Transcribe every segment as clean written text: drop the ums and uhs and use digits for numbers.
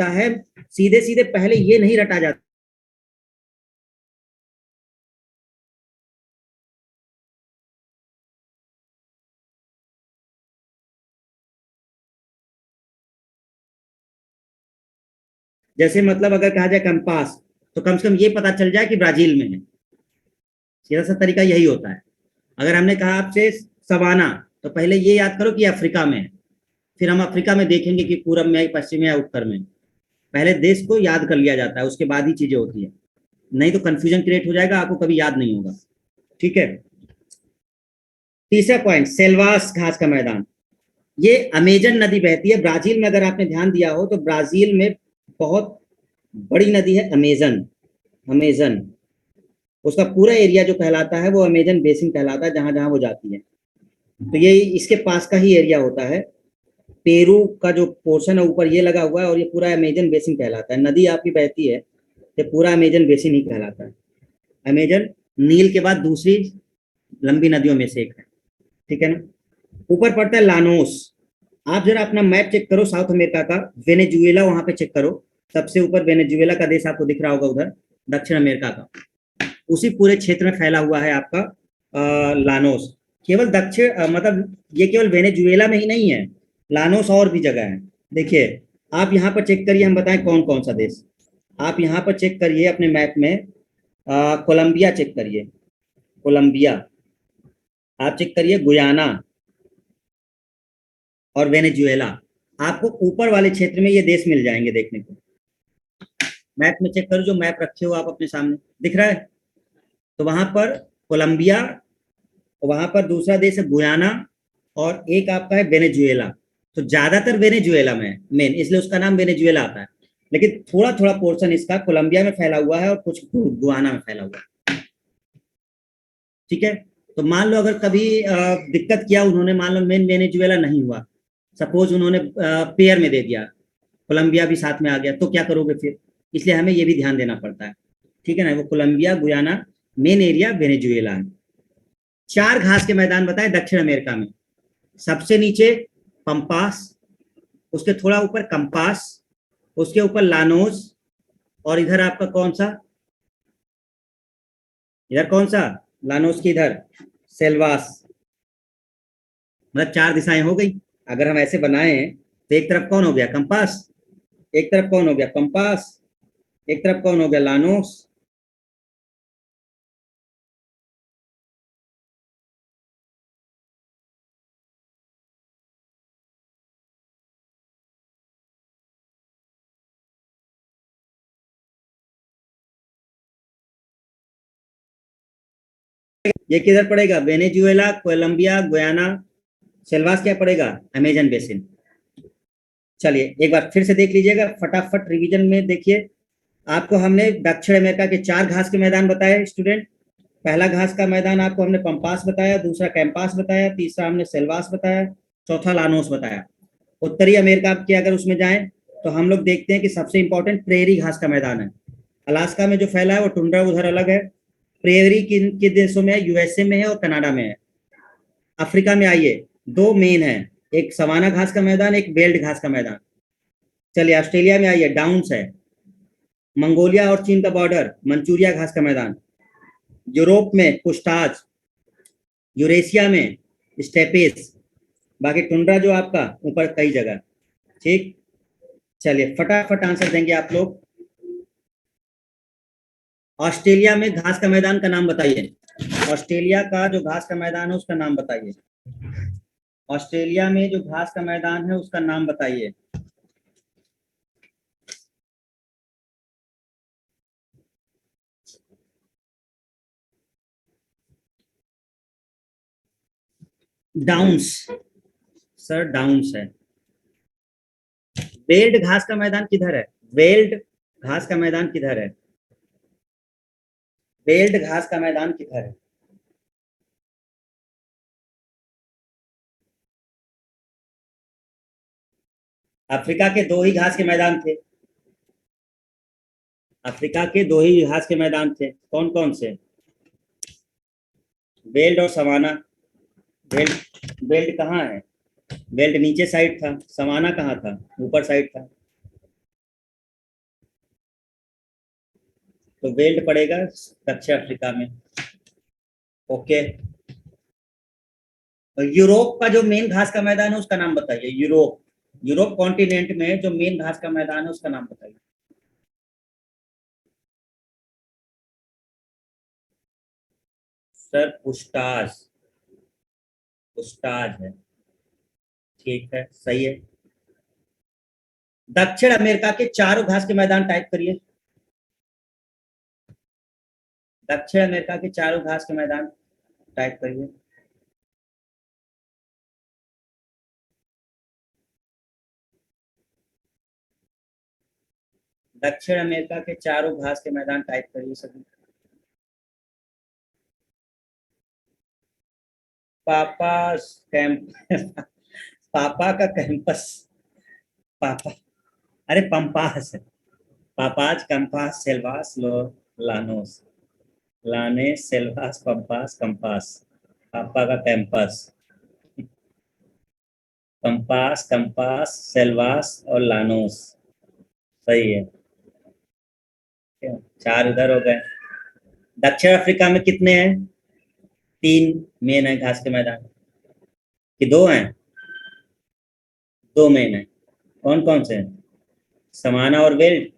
है, सीधे सीधे पहले ये नहीं रटा जाता। जैसे मतलब अगर कहा जाए कंपास, तो कम से कम ये पता चल जाए कि ब्राजील में है। सीधा सा तरीका यही होता है। अगर हमने कहा आपसे सवाना, तो पहले ये याद करो कि अफ्रीका में है, फिर हम अफ्रीका में देखेंगे कि पूरब में है, पश्चिम में या उत्तर में। पहले देश को याद कर लिया जाता है, उसके बाद ही चीजें होती है, नहीं तो कंफ्यूजन क्रिएट हो जाएगा, आपको कभी याद नहीं होगा। ठीक है। तीसरा पॉइंट, सेल्वास घास का मैदान। ये अमेजन नदी बहती है ब्राजील में। अगर आपने ध्यान दिया हो तो ब्राजील में बहुत बड़ी नदी है अमेजन। अमेजन, उसका पूरा एरिया जो कहलाता है वो अमेजन बेसिन कहलाता है, जहां जहां वो जाती है। तो ये इसके पास का ही एरिया होता है। पेरू का जो पोर्शन है ऊपर ये लगा हुआ है, और ये पूरा अमेजन बेसिन कहलाता है। नदी आपकी बहती है, ये पूरा अमेजन बेसिन ही कहलाता है। अमेजन नील के बाद दूसरी लंबी नदियों में से एक है। ठीक है ना। ऊपर पड़ता है लानोस। आप जरा अपना मैप चेक करो साउथ अमेरिका का, वेनेजुएला वहां पे चेक करो। सबसे ऊपर वेनेजुएला का देश आपको दिख रहा होगा उधर, दक्षिण अमेरिका का। उसी पूरे क्षेत्र में फैला हुआ है आपका लानोस। केवल दक्षिण मतलब ये केवल वेनेजुएला में ही नहीं है, लानोस और भी जगह है। देखिए, आप यहाँ पर चेक करिए, हम बताएं कौन कौन सा देश। आप यहाँ पर चेक करिए अपने मैप में, कोलंबिया चेक करिए, कोलंबिया। आप चेक करिए गुयाना और वेनेजुएला। आपको ऊपर वाले क्षेत्र में ये देश मिल जाएंगे देखने को। मैप में चेक करो, जो मैप रखे हो आप अपने सामने, दिख रहा है। तो वहां पर कोलंबिया, वहां पर दूसरा देश है गुयाना, और एक आपका है वेनेजुएला। तो ज्यादातर वेनेजुएला में है मेन, इसलिए उसका नाम वेनेजुएला आता है। लेकिन थोड़ा थोड़ा पोर्शन इसका कोलंबिया में फैला हुआ है और कुछ गुयाना में फैला हुआ है। ठीक है। तो मान लो अगर कभी दिक्कत किया उन्होंने, मान लो मेन वेनेजुएला नहीं हुआ, सपोज उन्होंने पेयर में दे दिया, कोलंबिया भी साथ में आ गया, तो क्या करोगे फिर? इसलिए हमें ये भी ध्यान देना पड़ता है। ठीक है ना। वो Colombia Guyana, main area Venezuela है। 4 घास के मैदान बताए दक्षिण अमेरिका में। सबसे नीचे पंपास, उसके थोड़ा ऊपर कंपास, उसके ऊपर लानोस, और इधर आपका कौन सा, इधर कौन सा, लानोस की इधर सेल्वास। मतलब 4 दिशाएं हो गई। अगर हम ऐसे बनाए तो एक तरफ कौन हो गया, कंपास, एक तरफ कौन हो गया, पंपास, एक तरफ कौन हो गया, लानोस। ये किधर पड़ेगा, वेनेजुएला, कोलंबिया, गुयाना, सेल्वास क्या पड़ेगा, अमेजन बेसिन। चलिए एक बार फिर से देख लीजिएगा फटाफट रिवीजन में। देखिए, आपको हमने दक्षिण अमेरिका के 4 घास के मैदान बताए स्टूडेंट। पहला घास का मैदान आपको हमने पंपास बताया, दूसरा कैंपास बताया, तीसरा हमने सेल्वास बताया, चौथा लानोस बताया। उत्तरी अमेरिका के अगर उसमें जाएं तो हम लोग देखते हैं कि सबसे इंपॉर्टेंट प्रेरी घास का मैदान है। अलास्का में जो फैला है वो टुंड्रा उधर अलग है। प्रेरी किन के देशों में है, यूएसए में है और कनाडा में है। अफ्रीका में आइए, 2 मेन है, एक सवाना घास का मैदान, एक बेल्ट घास का मैदान। चलिए ऑस्ट्रेलिया में आइए, डाउन्स है। मंगोलिया और चीन का बॉर्डर, मंचूरिया घास का मैदान। यूरोप में पुस्ताज, यूरेशिया में स्टेपेस, बाकी टुंड्रा जो आपका ऊपर कई जगह। ठीक। चलिए फटाफट आंसर देंगे आप लोग। ऑस्ट्रेलिया में घास का मैदान का नाम बताइए। ऑस्ट्रेलिया का जो घास का मैदान है उसका नाम बताइए। ऑस्ट्रेलिया में जो घास का मैदान है उसका नाम बताइए। डाउन्स, सर डाउन्स है। वेल्ड घास का मैदान किधर है, वेल्ड घास का मैदान किधर है, वेल्ड घास का मैदान किधर है? अफ्रीका के 2 ही घास के मैदान थे। अफ्रीका के 2 ही घास के मैदान थे, कौन कौन से, बेल्ट और सवाना। बेल्ट, बेल्ट कहाँ है, बेल्ट नीचे साइड था, सवाना कहाँ था, ऊपर साइड था। तो वेल्ड पड़ेगा दक्षिण अफ्रीका में। ओके। तो यूरोप का जो मेन घास का मैदान है उसका नाम बताइए। यूरोप, यूरोप कॉन्टिनेंट में जो मेन घास का मैदान है उसका नाम बताइए। सर पुस्टाज, पुस्टाज है। ठीक है, सही है। दक्षिण अमेरिका के चारों घास के मैदान टाइप करिए। दक्षिण अमेरिका के चारों घास के मैदान टाइप करिए। दक्षिण अमेरिका के चारों घास के मैदान टाइप करिए सभी। पापा कैंप पापा का कैंपस। पापा, अरे पंपास है। पापाज, कंपास, सेल्वास, लो, लानोस, लाने, सेल्वास, पंपास, कंपास। पापा का कैंपस। कंपास, कंपास, सेल्वास और लानोस। सही है। चार इधर हो गए। दक्षिण अफ्रीका में कितने हैं? तीन मेन है घास के मैदान। कि दो हैं? दो मेन है। कौन कौन से हैं? समाना और वेल्ड।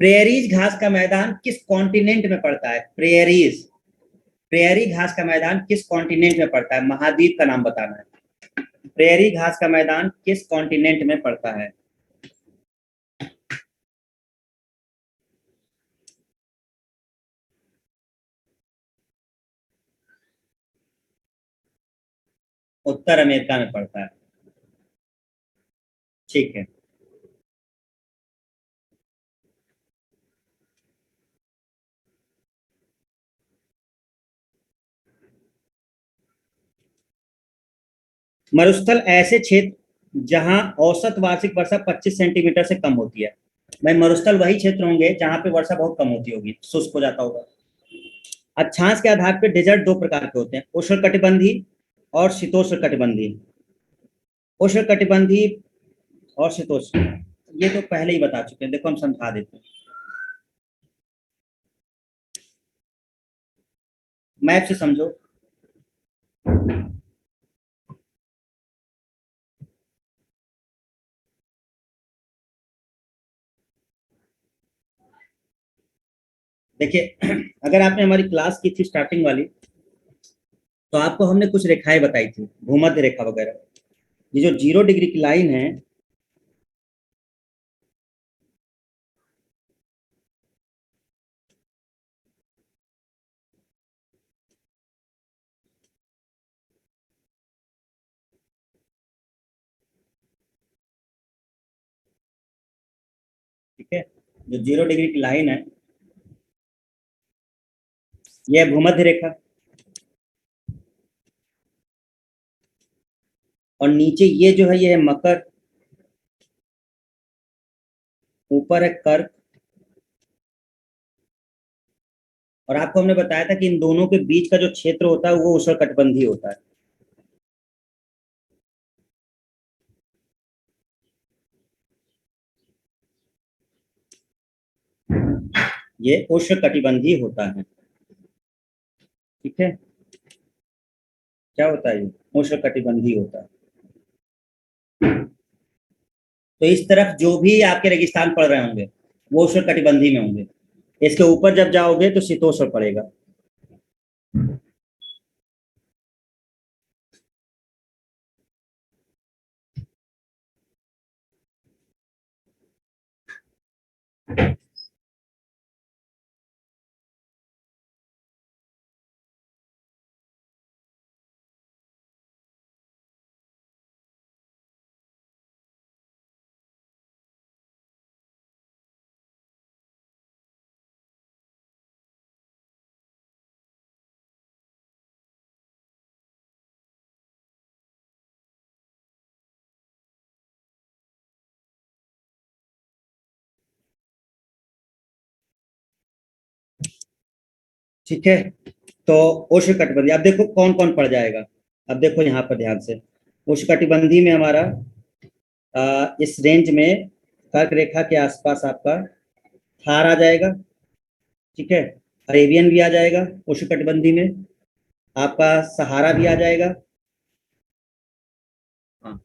प्रेयरीज घास का मैदान किस कॉन्टिनेंट में पड़ता है? प्रेयरीज, प्रेयरी घास का मैदान किस कॉन्टिनेंट में पड़ता है? महाद्वीप का नाम बताना है। प्रेयरी घास का मैदान किस कॉन्टिनेंट में पड़ता है? उत्तर अमेरिका में पड़ता है। ठीक है। मरुस्थल ऐसे क्षेत्र जहां औसत वार्षिक वर्षा 25 सेंटीमीटर से कम होती है। भाई मरुस्थल वही क्षेत्र होंगे जहां पे वर्षा बहुत कम होती होगी, शुष्क हो जाता होगा। अक्षांश के आधार पर डेजर्ट दो प्रकार के होते हैं, उष्णकटिबंधीय और शीतोष्णकटिबंधीय। उष्णकटिबंधीय और शीतोष्ण, ये तो पहले ही बता चुके हैं, देखो हम समझा देते हैं। मैप से समझो। देखिए अगर आपने हमारी क्लास की थी स्टार्टिंग वाली, तो आपको हमने कुछ रेखाएं बताई थी, भूमध्य रेखा वगैरह। ये जो 0 डिग्री की लाइन है, ठीक है, जो 0 डिग्री की लाइन है, यह भूमध्य रेखा। और नीचे ये जो है, ये है मकर, ऊपर है कर्क। और आपको हमने बताया था कि इन दोनों के बीच का जो क्षेत्र होता है वो उष्णकटिबंधीय होता है। ये उष्णकटिबंधीय होता है। ठीक है, क्या होता है? ये उष्णकटिबंधीय होता है। तो इस तरफ जो भी आपके रेगिस्तान पड़ रहे होंगे वो उष्णकटिबंधीय में होंगे। इसके ऊपर जब जाओगे तो शीतोष्ण पड़ेगा। ठीक है, तो उष्णकटिबंधीय अब देखो कौन कौन पड़ जाएगा। अब देखो यहाँ पर ध्यान से, उष्णकटिबंधीय में हमारा इस रेंज में कर्क रेखा के आसपास आपका थार आ जाएगा, ठीक है, अरेबियन भी आ जाएगा उष्णकटिबंधीय में, आपका सहारा भी आ जाएगा। हाँ,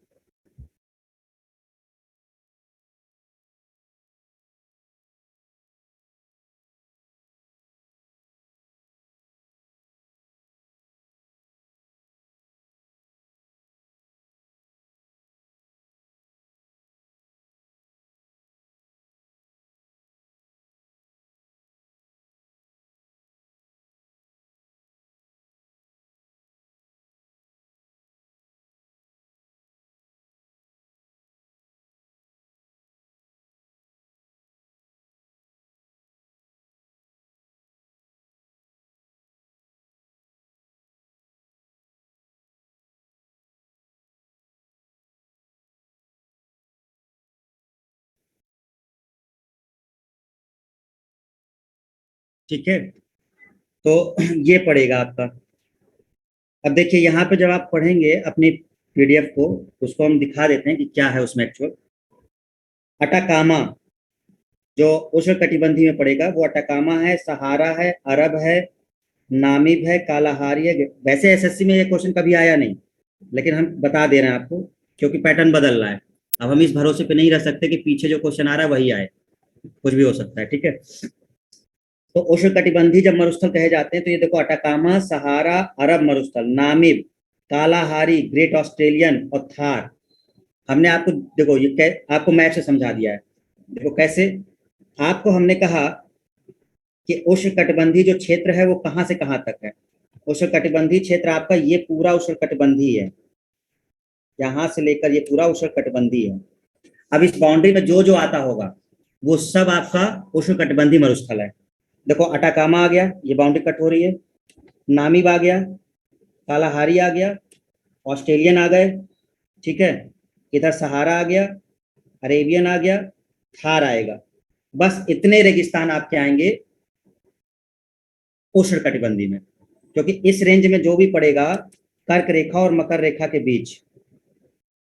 ठीक है, तो ये पड़ेगा आपका। अब देखिए यहाँ पे जब आप पढ़ेंगे अपनी पीडीएफ को, उसको हम दिखा देते हैं कि क्या है उसमें एक्चुअल। अटाकामा जो उष्णकटिबंधीय में पड़ेगा वो अटाकामा है, सहारा है, अरब है, नामिब है, कालाहारी है। वैसे एसएससी में ये क्वेश्चन कभी आया नहीं, लेकिन हम बता दे रहे हैं आपको क्योंकि पैटर्न बदल रहा है। अब हम इस भरोसे पे नहीं रह सकते कि पीछे जो क्वेश्चन आ रहा है वही आए, कुछ भी हो सकता है, ठीक है। तो उष्णकटिबंधीय जब मरुस्थल कहे जाते हैं तो ये देखो, अटाकामा, सहारा, अरब मरुस्थल, नामिब, कालाहारी, ग्रेट ऑस्ट्रेलियन और थार। हमने आपको देखो ये आपको मैप से समझा दिया है। देखो कैसे, आपको हमने कहा कि उष्णकटिबंधीय जो क्षेत्र है वो कहाँ से कहाँ तक है। उष्णकटिबंधीय क्षेत्र आपका ये पूरा उष्णकटिबंधीय है, यहाँ से लेकर ये पूरा उष्णकटिबंधीय है। अब इस बाउंड्री में जो जो आता होगा वो सब आपका उष्णकटिबंधीय मरुस्थल है। देखो अटाकामा आ गया, ये बाउंड्री कट हो रही है, नामीब आ गया, कालाहारी आ गया, ऑस्ट्रेलियन आ गए, ठीक है, इधर सहारा आ गया, अरेबियन आ गया, थार आएगा। बस इतने रेगिस्तान आपके आएंगे उष्णकटिबंधीय में, क्योंकि इस रेंज में जो भी पड़ेगा कर्क रेखा और मकर रेखा के बीच,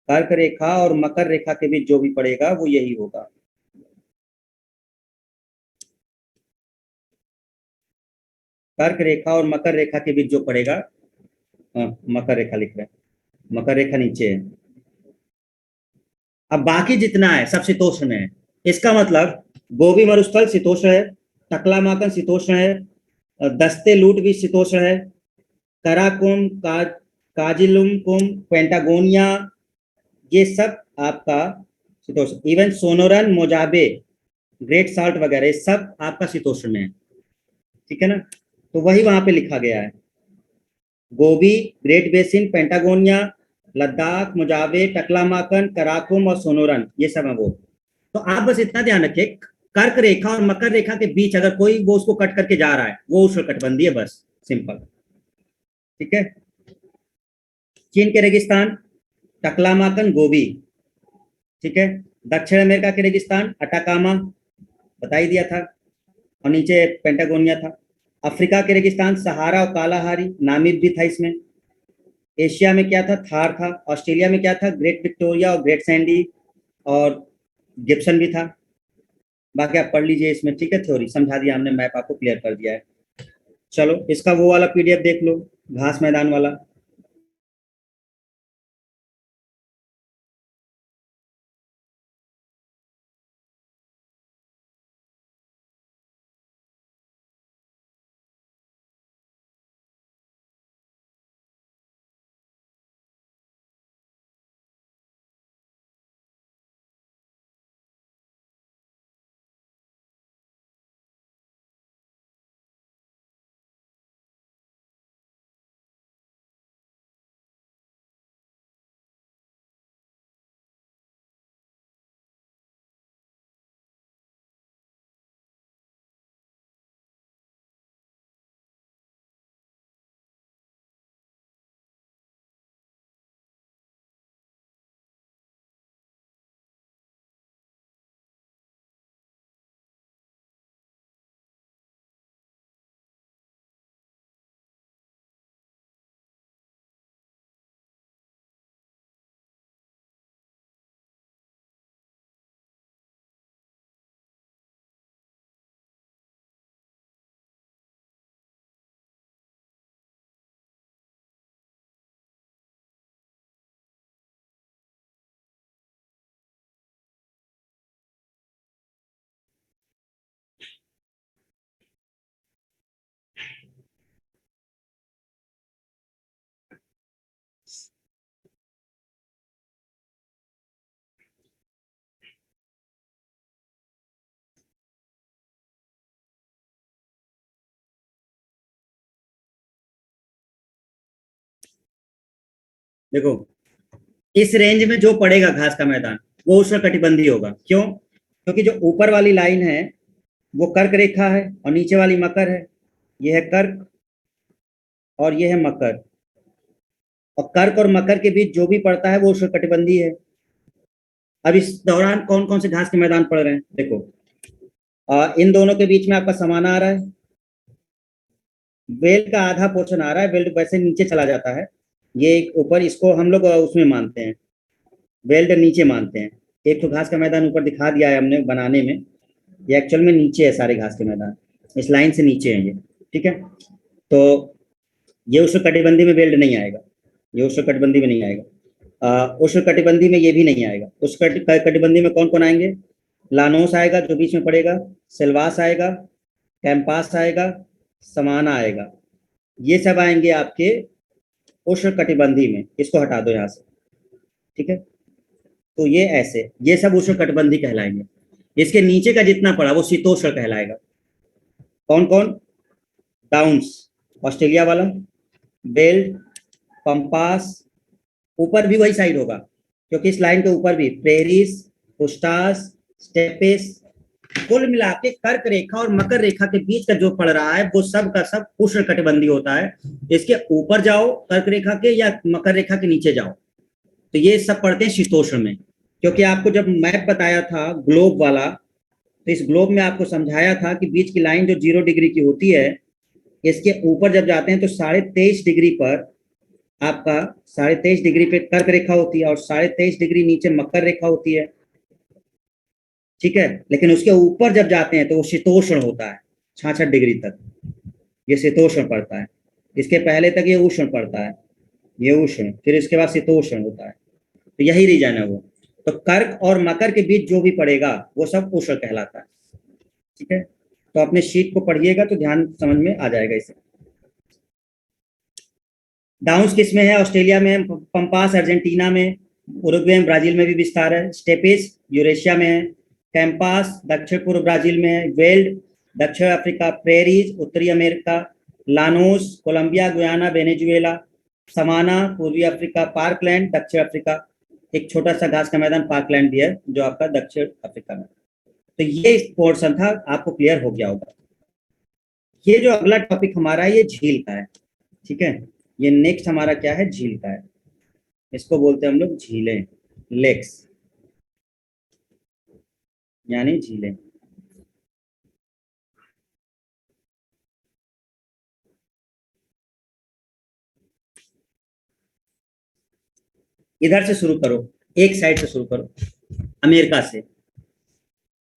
कर्क रेखा और मकर रेखा के बीच जो भी पड़ेगा वो यही होगा। कर्क रेखा और मकर रेखा के बीच जो पड़ेगा, मकर रेखा लिख रहे हैं, मकर रेखा नीचे है। अब बाकी जितना है सब शीतोष्ण में है। इसका मतलब गोबी मरुस्थल शीतोष्ण है, टकलामाकन शीतोष्ण है, दस्ते लूट भी शीतोष्ण है, कराकुम, काजिलुम कुम, पेंटागोनिया, ये सब आपका शीतोष्ण। इवन सोनोरन, मोजाबे, ग्रेट साल्ट वगैरह सब आपका शीतोष्ण में है, ठीक है ना। तो वही वहां पे लिखा गया है, Gobi, Great Basin, Patagonia, Ladakh, Mojave, Taklamakan, Karakum और सोनोरन, ये सब है वो। तो आप बस इतना ध्यान रखिए, कर्क रेखा और मकर रेखा के बीच अगर कोई वो उसको कट करके जा रहा है वो उष्णकटिबंधीय है, बस सिंपल, ठीक है। चीन के रेगिस्तान टकलामाकन, गोबी, ठीक है। दक्षिण अमेरिका के रेगिस्तान अटाकामा, बता ही दिया था, और नीचे पेंटागोनिया था। अफ्रीका के रेगिस्तान सहारा और कालाहारी, नामिब भी था इसमें। एशिया में क्या था, थार था। ऑस्ट्रेलिया में क्या था, ग्रेट विक्टोरिया और ग्रेट सैंडी और गिब्सन भी था। बाकी आप पढ़ लीजिए इसमें, ठीक है, थ्योरी समझा दिया हमने, मैप आपको क्लियर कर दिया है। चलो इसका वो वाला पीडीएफ देख लो, घास मैदान वाला। देखो, इस रेंज में जो पड़ेगा घास का मैदान वो उष्णकटिबंधीय होगा। क्यों? क्योंकि जो ऊपर वाली लाइन है वो कर्क रेखा है और नीचे वाली मकर है। ये है कर्क और ये है मकर, और कर्क और मकर के बीच जो भी पड़ता है वो उष्णकटिबंधीय है। अब इस दौरान कौन कौन से घास के मैदान पड़ रहे हैं? देखो, इन दोनों के बीच में आपका समाना आ रहा है, बेल्ट का आधा पोर्शन आ रहा है, बेल्ट वैसे नीचे चला जाता है, ये ऊपर, इसको हम लोग उसमें मानते हैं, बेल्ट नीचे मानते हैं। एक तो घास का मैदान ऊपर दिखा दिया है हमने बनाने में, ये एक्चुअल में नीचे है, सारे घास के मैदान इस लाइन से नीचे है ये। ठीक है, तो ये उष्णकटिबंधीय में बेल्ट नहीं आएगा, ये उष्णकटिबंधीय में नहीं आएगा। उष्णकटिबंधीय में ये भी नहीं आएगा। उष्णकटिबंधीय में कौन कौन आएंगे? लानोस आएगा जो बीच में पड़ेगा, सिल्वास आएगा, कैंपास आएगा, समाना आएगा, ये सब आएंगे आपके उष्णकटिबंधीय में। इसको हटा दो यहाँ से। ठीक है, तो ये ऐसे, ये सब उष्णकटिबंधीय कहलाएंगे। इसके नीचे का जितना पड़ा वो शीतोष्ण कहलाएगा। कौन कौन? डाउन्स, ऑस्ट्रेलिया वाला, बेल्ट, पंपास, ऊपर भी वही साइड होगा क्योंकि इस लाइन के ऊपर भी प्रेरिस, पुस्टास, स्टेपेस, कुल मिला के कर्क रेखा और मकर रेखा के बीच का जो पड़ रहा है वो सब का सब उष्णकटिबंधीय होता है। इसके ऊपर जाओ कर्क रेखा के या मकर रेखा के नीचे जाओ तो ये सब पड़ते हैं शीतोष्ण में। क्योंकि आपको जब मैप बताया था ग्लोब वाला, तो इस ग्लोब में आपको समझाया था कि बीच की लाइन जो 0 डिग्री की होती है, इसके ऊपर जब जाते हैं तो 23.5 डिग्री पर आपका 23.5 डिग्री पे कर्क रेखा होती है और 23.5 डिग्री नीचे मकर रेखा होती है। ठीक है, लेकिन उसके ऊपर जब जाते हैं तो वो शीतोष्ण होता है, 66 डिग्री तक ये शीतोष्ण पड़ता है। इसके पहले तक ये उष्ण पड़ता है, ये उष्ण, फिर इसके बाद शीतोष्ण होता है। तो यही रीजन है वो। तो कर्क और मकर के बीच जो भी पड़ेगा वो सब उष्ण कहलाता है। ठीक है, तो अपने शीट को पढ़िएगा तो ध्यान समझ में आ जाएगा इसे। डाउन्स किस में है? ऑस्ट्रेलिया में, पंपास अर्जेंटीना में, उरुग्वे ब्राजील में भी विस्तार है, स्टेपिस यूरेशिया में है, कैंपास दक्षिण पूर्व ब्राजील में है, वेल्ड दक्षिण अफ्रीका, प्रेरीज उत्तरी America, llanos Colombia Guyana Venezuela, समाना पूर्वी अफ्रीका, पार्कलैंड दक्षिण अफ्रीका, एक छोटा सा घास का मैदान पार्कलैंड भी है जो आपका दक्षिण अफ्रीका में। तो ये पोर्शन था, आपको क्लियर हो गया होगा। ये जो अगला टॉपिक हमारा है ये झील का है। ठीक है, ये नेक्स्ट हमारा क्या है? झील का है। इसको बोलते हैं हम लोग झीलें, लेक्स यानी झीलें। इधर से शुरू करो, एक साइड से शुरू करो, अमेरिका से।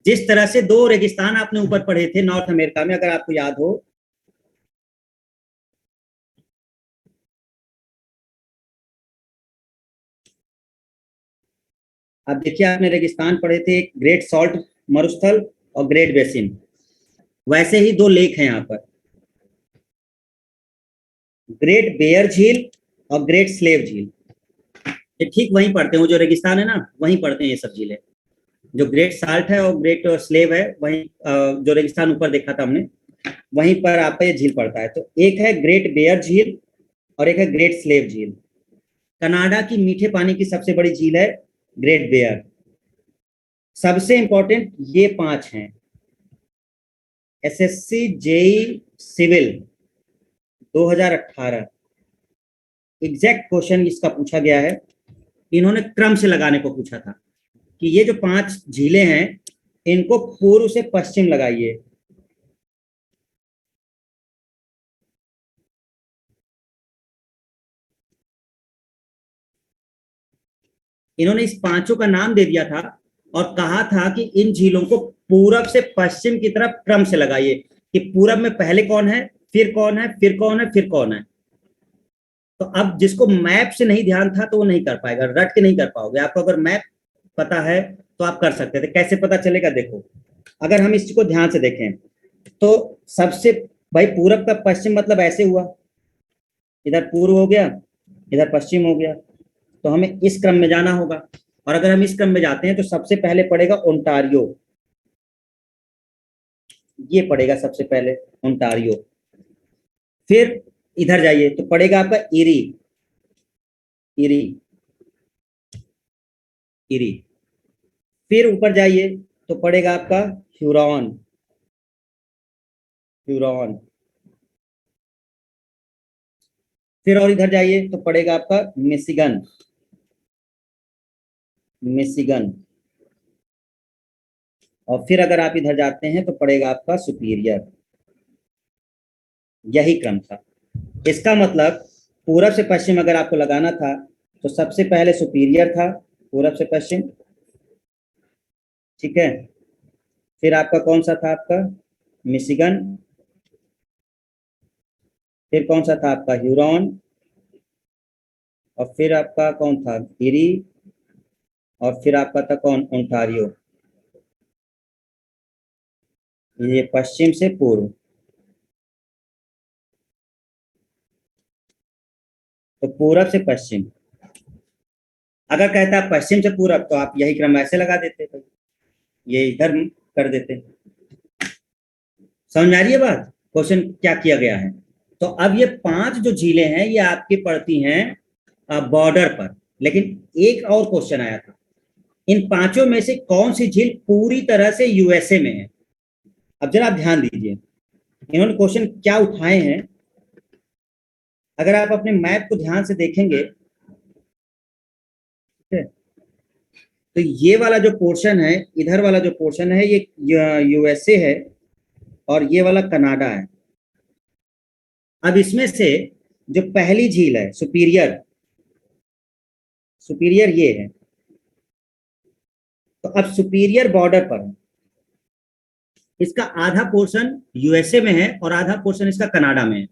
जिस तरह से दो रेगिस्तान आपने ऊपर पढ़े थे नॉर्थ अमेरिका में, अगर आपको याद हो, आप देखिए आपने रेगिस्तान पढ़े थे, एक ग्रेट सॉल्ट मरुस्थल और ग्रेट बेसिन, वैसे ही दो लेक हैं यहाँ पर, ग्रेट बेयर झील और ग्रेट स्लेव झील। ये ठीक वहीं पड़ते हैं, वो जो रेगिस्तान है ना वहीं पड़ते हैं ये सब झीलें। जो ग्रेट साल्ट है और ग्रेट स्लेव है वहीं, जो रेगिस्तान ऊपर देखा था हमने वहीं पर आपका ये झील पड़ता है। तो एक है ग्रेट बेयर झील और एक है ग्रेट स्लेव झील। कनाडा की मीठे पानी की सबसे बड़ी झील है ग्रेट बेयर। सबसे इंपॉर्टेंट ये 5 हैं। SSC JE civil 2018 exact question इसका पूछा गया है। इन्होंने क्रम से लगाने को पूछा था कि ये जो 5 झीलें हैं इनको पूर्व से पश्चिम लगाइए। इन्होंने इस पांचों का नाम दे दिया था और कहा था कि इन झीलों को पूरब से पश्चिम की तरफ क्रम से लगाइए, कि पूरब में पहले कौन है, फिर कौन है, फिर कौन है, फिर कौन है। तो अब जिसको मैप से नहीं ध्यान था तो वो नहीं कर पाएगा, रट के नहीं कर पाओगे। आपको अगर मैप पता है तो आप कर सकते थे। कैसे पता चलेगा? देखो, अगर हम इसको ध्यान से देखें तो सबसे, भाई पूरब का पश्चिम मतलब ऐसे हुआ, इधर पूर्व हो गया, इधर पश्चिम हो गया, तो हमें इस क्रम में जाना होगा। और अगर हम इस क्रम में जाते हैं तो सबसे पहले पड़ेगा ओंटारियो, ये पड़ेगा सबसे पहले ओंटारियो। फिर इधर जाइए तो पड़ेगा आपका इरी, इरी, इरी। फिर ऊपर जाइए तो पड़ेगा आपका ह्यूरॉन, ह्यूरॉन। फिर और इधर जाइए तो पड़ेगा आपका मिशिगन, मिशिगन। और फिर अगर आप इधर जाते हैं तो पड़ेगा आपका सुपीरियर। यही क्रम था। इसका मतलब पूरब से पश्चिम अगर आपको लगाना था तो सबसे पहले सुपीरियर था, पूरब से पश्चिम, ठीक है। फिर आपका कौन सा था, आपका मिशिगन। फिर कौन सा था आपका ह्यूरॉन। और फिर आपका कौन था, इरी। और फिर आपका था कौन, ओंटारियो। ये पश्चिम से पूर्व। तो पूरब से पश्चिम। अगर कहता है पश्चिम से पूरब तो आप यही क्रम ऐसे लगा देते, तो ये इधर कर देते। समझ में आ रही है बात, क्वेश्चन क्या किया गया है। तो अब ये 5 जो झीलें हैं ये आपकी पड़ती हैं बॉर्डर पर। लेकिन एक और क्वेश्चन आया था, इन 5 में से कौन सी झील पूरी तरह से यूएसए में है। अब जरा आप ध्यान दीजिए, इन्होंने क्वेश्चन क्या उठाए हैं। अगर आप अपने मैप को ध्यान से देखेंगे, तो ये वाला जो पोर्शन है, इधर वाला जो पोर्शन है, ये यूएसए है और ये वाला कनाडा है। अब इसमें से जो पहली झील है सुपीरियर, सुपीरियर ये है। तो अब सुपीरियर बॉर्डर पर है, इसका आधा पोर्शन यूएसए में है और आधा पोर्शन इसका कनाडा में है,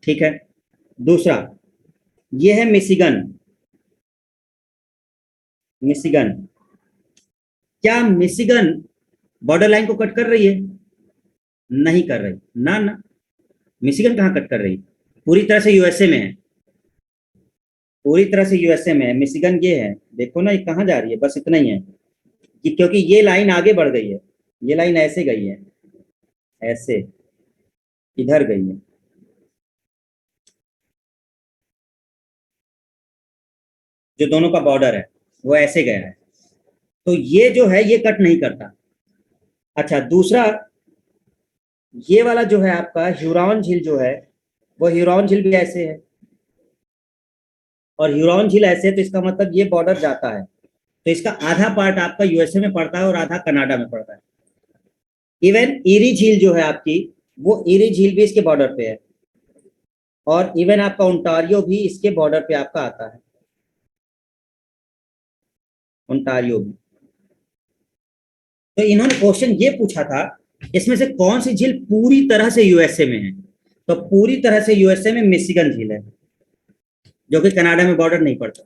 ठीक है। दूसरा ये है मिशिगन, मिशिगन। क्या मिशिगन बॉर्डर लाइन को कट कर रही है? नहीं कर रही, ना ना। मिशिगन कहाँ कट कर रही, पूरी तरह से यूएसए में है, पूरी तरह से यूएसए में है। मिशिगन ये है, देखो ना ये कहाँ जा रही है, बस इतना ही है कि क्योंकि ये लाइन आगे बढ़ गई है, ये लाइन ऐसे गई है, ऐसे इधर गई है। जो दोनों का बॉर्डर है वो ऐसे गया है, तो ये जो है ये कट नहीं करता। अच्छा दूसरा, ये वाला जो है आपका ह्यूरॉन झील जो है, वो ह्यूरॉन झील भी ऐसे है और ह्यूरॉन झील ऐसे है, तो इसका मतलब ये बॉर्डर जाता है। तो इसका आधा पार्ट आपका यूएसए में पड़ता है और आधा कनाडा में पड़ता है। इवन ईरी झील जो है आपकी, वो ईरी झील भी इसके बॉर्डर पे है। और इवन आपका ओंटारियो भी इसके बॉर्डर पे आपका आता है, ओंटारियो भी। तो इन्होंने क्वेश्चन ये पूछा था, इसमें से कौन सी झील पूरी तरह से यूएसए में है। तो पूरी तरह से यूएसए में मिशिगन झील है, जो कि कनाडा में बॉर्डर नहीं पड़ता।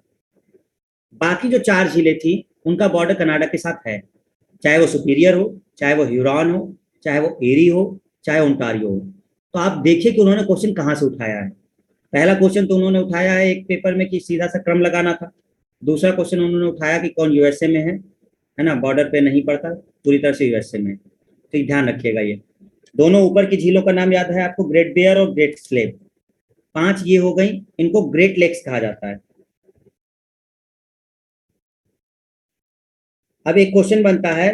बाकी जो 4 झीलें थी उनका बॉर्डर कनाडा के साथ है, चाहे वो सुपीरियर हो, चाहे वो ह्यूरॉन हो, चाहे वो एरी हो, चाहे ओंटारियो हो। तो आप देखिए कि उन्होंने क्वेश्चन कहाँ से उठाया है। पहला क्वेश्चन तो उन्होंने उठाया है एक पेपर में कि सीधा सा क्रम लगाना था। दूसरा क्वेश्चन उन्होंने उठाया कि कौन यूएसए में है ना, बॉर्डर पे नहीं पड़ता, पूरी तरह से यूएसए में। तो ध्यान रखिएगा, ये दोनों ऊपर की झीलों का नाम याद है आपको, ग्रेट बेयर और ग्रेट स्लेव। 5 ये हो गई, इनको ग्रेट लेक्स कहा जाता है। अब एक क्वेश्चन बनता है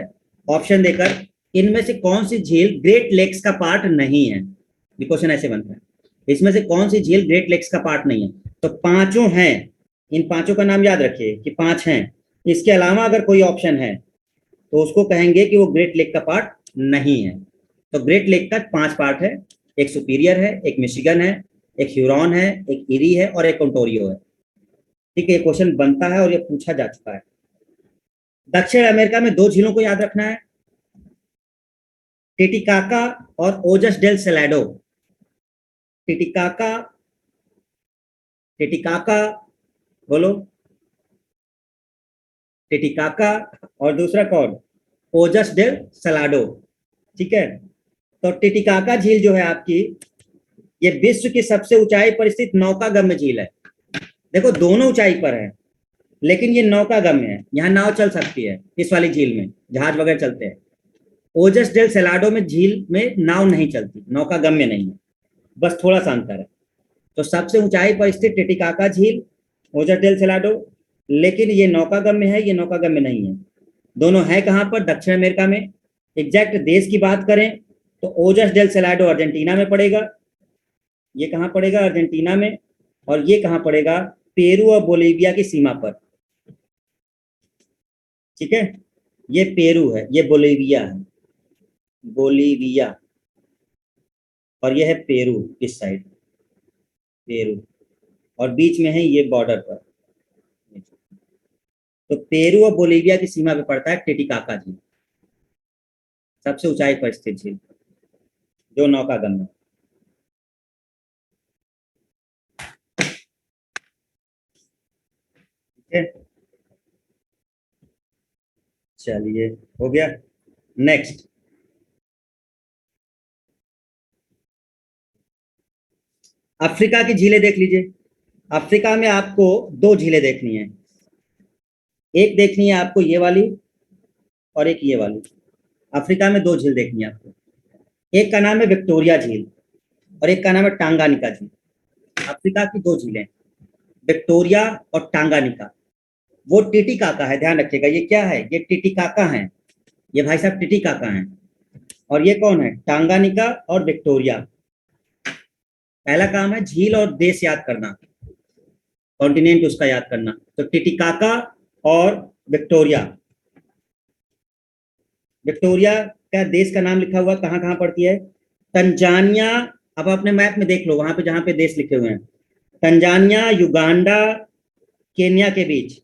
ऑप्शन देकर, इनमें से कौन सी झील ग्रेट लेक्स का पार्ट नहीं है। ये क्वेश्चन ऐसे बनता है, इसमें से कौन सी झील ग्रेट लेक्स का पार्ट नहीं है। तो 5 हैं, इन 5 का नाम याद रखिए कि 5 हैं। इसके अलावा अगर कोई ऑप्शन है तो उसको कहेंगे कि वो ग्रेट लेक का पार्ट नहीं है। तो ग्रेट लेक का 5 पार्ट है, एक सुपीरियर है, एक मिशिगन है, एक ह्यूरॉन है, एक इरी है और एक ओंटारियो है। ठीक है, ये क्वेश्चन बनता है और ये पूछा जा चुका है। दक्षिण अमेरिका में 2 झीलों को याद रखना है, टिटिकाका और ओजस डेल सेलाडो। टिटिकाका, टिटिकाका, बोलो, टिटिकाका। और दूसरा कौन, ओजस डेल सलाडो। ठीक है, तो टिटिकाका झील जो है आपकी, ये विश्व की सबसे ऊंचाई पर स्थित नौकागम्य झील है। देखो दोनों ऊंचाई पर है, लेकिन ये नौकागम्य है, यहाँ नाव चल सकती है, इस वाली झील में जहाज वगैरह चलते हैं। ओजस डेल सेलाडो में झील में नाव नहीं चलती, नौकागम्य नहीं है, बस थोड़ा सा अंतर है। तो सबसे ऊंचाई पर स्थित टिटिकाका झील ओजस डेल सेलाडो, लेकिन ये नौकागम में है, ये नौकागम में नहीं है। दोनों है कहाँ पर? दक्षिण अमेरिका में। एग्जैक्ट देश की बात करें तो ओजस डेल सेलाडो अर्जेंटीना में पड़ेगा, ये कहाँ पड़ेगा? अर्जेंटीना में। और ये कहाँ पड़ेगा? पेरू और बोलीविया की सीमा पर। ठीक है, ये पेरू है, ये बोलीविया है, बोलीविया, और ये है पेरू इस साइड, पेरू, और बीच में है ये बॉर्डर पर। तो पेरू और बोलीविया की सीमा पे पड़ता है टिटिकाका झील, सबसे ऊंचाई पर स्थित झील, जो नौकागम है। ठीक है, चलिए हो गया। नेक्स्ट, अफ्रीका की झीलें देख लीजिए। अफ्रीका में आपको दो झीलें देखनी है, एक देखनी है आपको ये वाली और एक ये वाली। अफ्रीका में दो झील देखनी है आपको, एक का नाम है विक्टोरिया झील और एक का नाम है टांगानिका झील। अफ्रीका की दो झीलें, विक्टोरिया और टांगानिका। वो टिटिकाका है, ध्यान रखिएगा, ये क्या है? ये टिटिकाका है, ये भाई साहब टिटिकाका है। और ये कौन है? टांगानिका और विक्टोरिया। पहला काम है झील और देश याद करना, कॉन्टिनेंट उसका याद करना। तो टिटिकाका और विक्टोरिया। विक्टोरिया का देश का नाम लिखा हुआ कहाँ कहाँ पड़ती है? तंजानिया। अब अपने मैप में देख लो, वहां पे जहां पे देश लिखे हुए हैं, तंजानिया, युगांडा, केन्या के बीच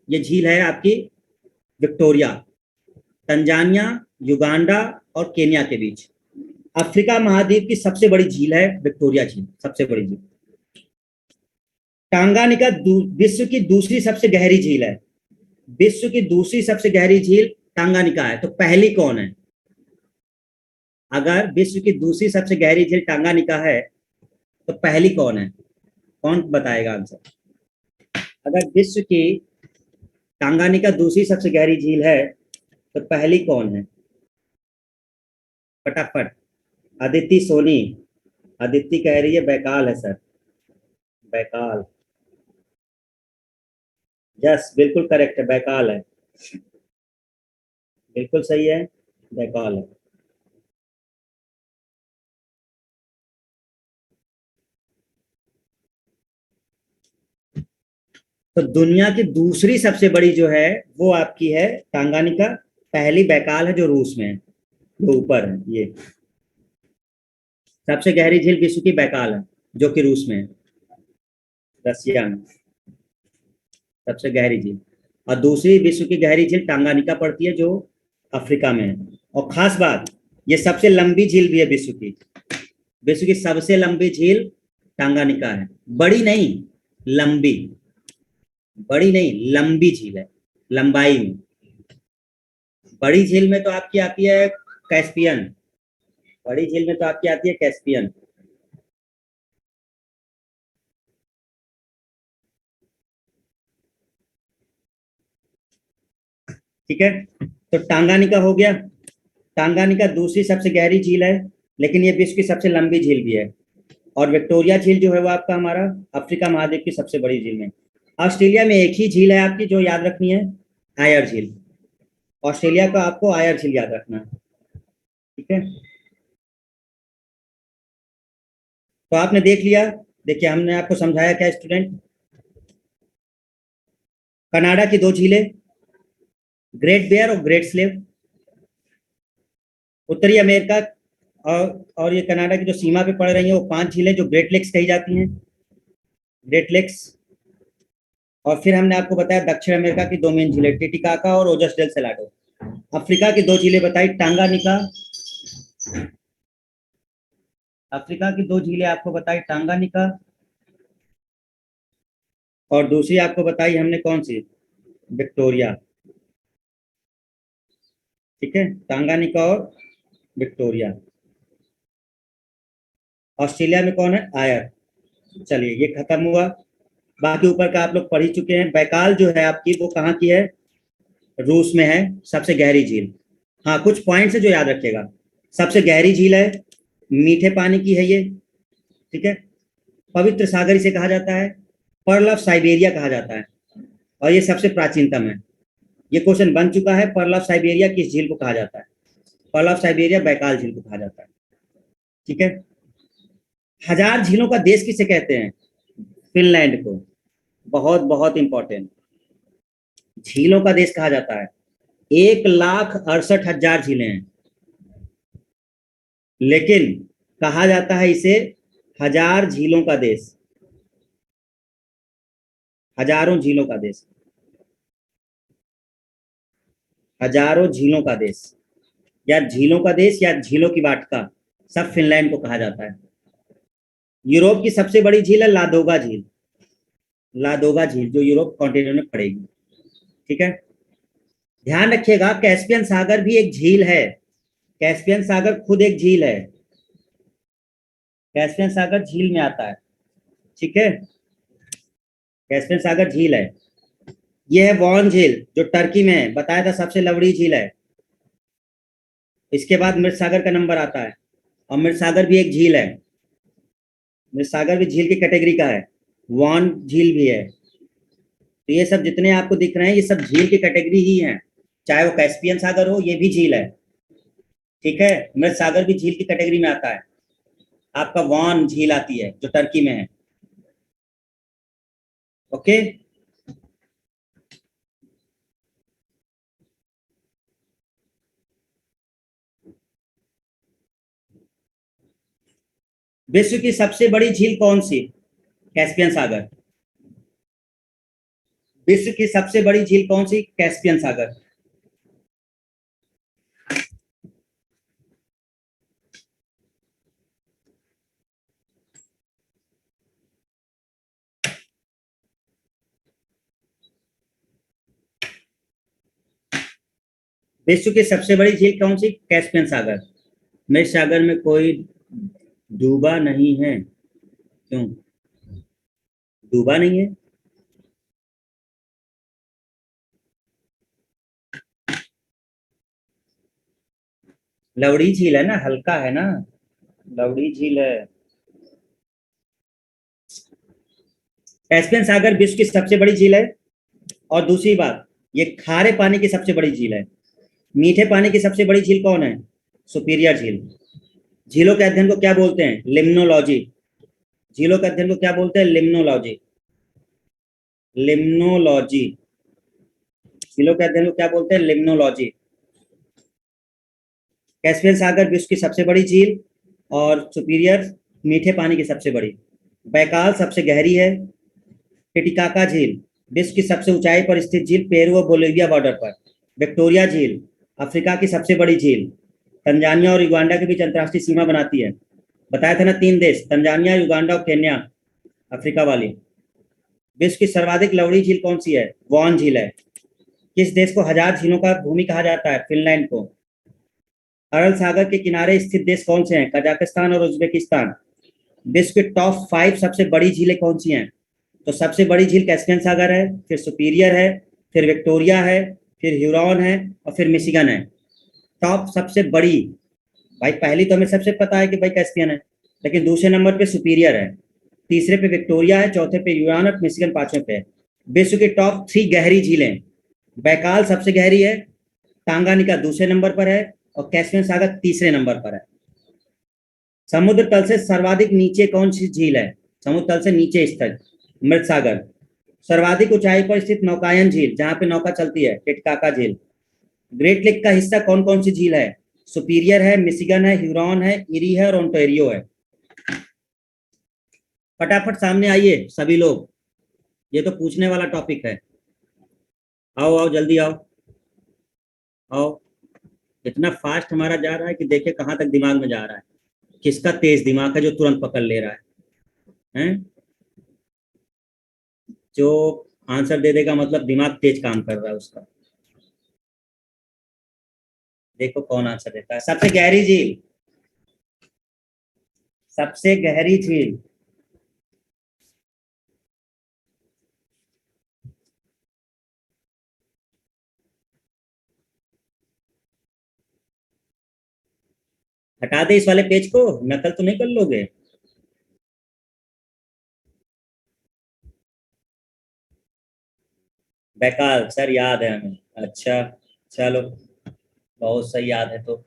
ये झील है आपकी विक्टोरिया। तंजानिया, युगांडा और केन्या के बीच। अफ्रीका महाद्वीप की सबसे बड़ी झील है विक्टोरिया झील, सबसे बड़ी झील। टांगानिका विश्व की दूसरी सबसे गहरी झील है, विश्व की दूसरी सबसे गहरी झील टांगानिका है। तो पहली कौन है? अगर विश्व की दूसरी सबसे गहरी झील टांगानिका है तो पहली कौन है? कौन बताएगा आंसर? अगर विश्व की टांगानिका दूसरी सबसे गहरी झील है तो पहली कौन है? फटाफट। अदिति सोनी, अदिति कह रही है बैकाल है सर, बैकाल। यस, बिल्कुल करेक्ट है, बैकाल है, बिल्कुल सही है, बैकाल है। तो दुनिया की दूसरी सबसे बड़ी जो है वो आपकी है टांगानिका, पहली बैकाल है जो रूस में है, जो ऊपर है। ये सबसे गहरी झील विश्व की बैकाल है जो कि रूस में है, रसिया में, सबसे गहरी झील। और दूसरी विश्व की गहरी झील टांगानिका पड़ती है जो अफ्रीका में है। और खास बात, ये सबसे लंबी झील भी है विश्व की, विश्व की सबसे लंबी झील टांगानिका है। बड़ी नहीं, लंबी, बड़ी नहीं लंबी झील है, लंबाई में। बड़ी झील में तो आपकी आती है कैस्पियन, बड़ी झील में तो आपकी आती है कैस्पियन। ठीक है, तो टांगानिका हो गया। टांगानिका दूसरी सबसे गहरी झील है, लेकिन ये विश्व की सबसे लंबी झील भी है। और विक्टोरिया झील जो है वो आपका हमारा अफ्रीका महाद्वीप की सबसे बड़ी झील है। ऑस्ट्रेलिया में एक ही झील है आपकी जो याद रखनी है, आयर झील। ऑस्ट्रेलिया का आपको आयर झील याद रखना है। ठीक है, तो आपने देख लिया। देखिए हमने आपको समझाया क्या स्टूडेंट? कनाडा की दो झीलें, ग्रेट बेयर और ग्रेट स्लेव। उत्तरी अमेरिका और ये कनाडा की जो सीमा पे पड़ रही है वो पांच झीलें जो ग्रेट लेक्स कही जाती हैं, ग्रेट लेक्स। और फिर हमने आपको बताया दक्षिण अमेरिका की दो मेन झीलें, टिटिकाका और ओजस डेल सेलाडो। अफ्रीका की दो झीलें बताई, टांगानिका। अफ्रीका की दो झीलें आपको बताई, टांगानिका। और दूसरी आपको बताई हमने कौन सी? विक्टोरिया। ठीक है, टांगानिका और विक्टोरिया। ऑस्ट्रेलिया में कौन है? आयर। चलिए ये खत्म हुआ। बाकी ऊपर का आप लोग पढ़ ही चुके हैं। बैकाल जो है आपकी वो कहाँ की है? रूस में है, सबसे गहरी झील। हाँ, कुछ पॉइंट्स है जो याद रखिएगा। सबसे गहरी झील है, मीठे पानी की है ये। ठीक है, पवित्र सागर इसे कहा जाता है। पर्ल ऑफ साइबेरिया कहा जाता है और ये सबसे प्राचीनतम है। ये क्वेश्चन बन चुका है, पर्ल ऑफ साइबेरिया किस झील को कहा जाता है? पर्ल ऑफ साइबेरिया बैकाल झील को कहा जाता है। ठीक है। हजार झीलों का देश किसे कहते हैं? फिनलैंड को। बहुत बहुत इंपॉर्टेंट, झीलों का देश कहा जाता है। 1,68,000 झीलें हैं, लेकिन कहा जाता है इसे हजार झीलों का देश, हजारों झीलों का देश, हजारों झीलों का देश, या झीलों का देश या झीलों की वाटिका, सब फिनलैंड को कहा जाता है। यूरोप की सबसे बड़ी झील है लादोगा झील, लादोगा झील जो यूरोप कॉन्टिनेंट में पड़ेगी। ठीक है। ध्यान रखिएगा, कैस्पियन सागर भी एक झील है। कैस्पियन सागर खुद एक झील है, कैस्पियन सागर झील में आता है। ठीक है, कैस्पियन सागर झील है। यह है वॉन झील जो टर्की में है, बताया था सबसे लंबी झील है। इसके बाद मृत सागर का नंबर आता है, और मृत सागर भी एक झील है। मृत सागर भी झील की कैटेगरी का है, वॉन झील भी है। तो ये सब जितने आपको दिख रहे हैं ये सब झील की कैटेगरी ही हैं, चाहे वो कैस्पियन सागर हो, ये भी झील है। ठीक है, मृत सागर भी झील की कैटेगरी में आता है। आपका वॉन झील आती है जो टर्की में है। ओके। विश्व की सबसे बड़ी झील कौन सी? कैस्पियन सागर। विश्व की सबसे बड़ी झील कौन सी? कैस्पियन सागर। विश्व की सबसे बड़ी झील कौन सी? कैस्पियन सागर। मृत सागर में कोई डूबा नहीं है, क्यों डूबा नहीं है? लवड़ी झील है ना, हल्का है ना, लवड़ी झील है। कैस्पियन सागर विश्व की सबसे बड़ी झील है। और दूसरी बात, ये खारे पानी की सबसे बड़ी झील है। मीठे पानी की सबसे बड़ी झील कौन है? सुपीरियर झील। झीलों के अध्ययन को क्या बोलते हैं? लिम्नोलॉजी। झीलों के अध्ययन को क्या बोलते हैं? लिम्नोलॉजी। लिम्नोलॉजी। झीलों के अध्ययन को क्या बोलते हैं? लिम्नोलॉजी। कैस्पियन सागर विश्व की सबसे बड़ी झील, और सुपीरियर मीठे पानी की सबसे बड़ी। बैकाल सबसे गहरी है। टिटिकाका झील विश्व की सबसे ऊंचाई पर स्थित झील, पेरू और बोलिविया बॉर्डर पर। विक्टोरिया झील अफ्रीका की सबसे बड़ी झील, तंजानिया और युगांडा के बीच अंतर्राष्ट्रीय सीमा बनाती है। बताया था ना, 3 देश, तंजानिया, युगांडा और केन्या, अफ्रीका वाली। विश्व की सर्वाधिक लंबी झील कौन सी है? वॉन झील है। किस देश को हजार झीलों का भूमि कहा जाता है? फिनलैंड को। अरल सागर के किनारे स्थित देश कौन से हैं? कजाकिस्तान और उज्बेकिस्तान। विश्व के टॉप 5 सबसे बड़ी झीलें कौन सी हैं? तो सबसे बड़ी झील कैस्पियन सागर है, फिर सुपीरियर है, फिर विक्टोरिया है, फिर ह्यूरॉन है, और फिर मिशिगन है। टॉप सबसे बड़ी, भाई पहली तो हमें सबसे पता है कि भाई कैस्पियन है, लेकिन दूसरे नंबर पे सुपीरियर है, तीसरे पे विक्टोरिया है, चौथे पे ह्यूरॉन और मिशिगन पांचवें पे है। विश्व की टॉप 3 गहरी झीलें, बैकाल सबसे गहरी है, टांगानिका दूसरे नंबर पर है, और कैस्पियन सागर तीसरे नंबर पर है। समुद्र तल से सर्वाधिक नीचे कौन सी झील है? समुद्र तल से नीचे स्थित मृत सागर। सर्वाधिक ऊंचाई पर स्थित नौकायन झील, जहां पे नौका चलती है, टिटकाका झील। ग्रेट लेक का हिस्सा कौन कौन सी झील है? सुपीरियर है, मिशिगन है, ह्यूरॉन है, इरी है और ओंटारियो है। फटाफट सामने आइए सभी लोग, ये तो पूछने वाला टॉपिक है। आओ आओ जल्दी आओ, आओ। इतना फास्ट हमारा जा रहा है कि देखे कहाँ तक दिमाग में जा रहा है। किसका तेज दिमाग है जो तुरंत पकड़ ले रहा है? जो आंसर दे देगा मतलब दिमाग तेज काम कर रहा है उसका। देखो कौन आंसर देता है। सबसे गहरी झील, सबसे गहरी झील। हटा दे इस वाले पेज को, नकल तो नहीं कर लोगे? बैकाल सर याद है हमें। अच्छा, चलो, बहुत सही याद है। तो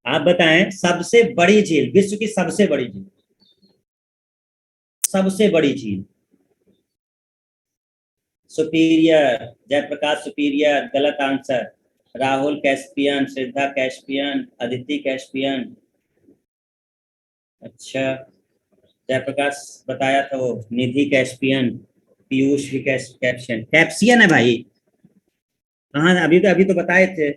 आप बताएं, सबसे बड़ी झील, विश्व की सबसे बड़ी झील, सबसे बड़ी झील। सुपीरियर, जयप्रकाश सुपीरियर, गलत आंसर। राहुल कैस्पियन, श्रद्धा कैस्पियन, अदिति कैस्पियन। अच्छा, जयप्रकाश बताया था वो, निधि कैस्पियन, पीयूष भी कैस्पियन, कैप्सियन है भाई। कहाँ, अभी तो बताए थे।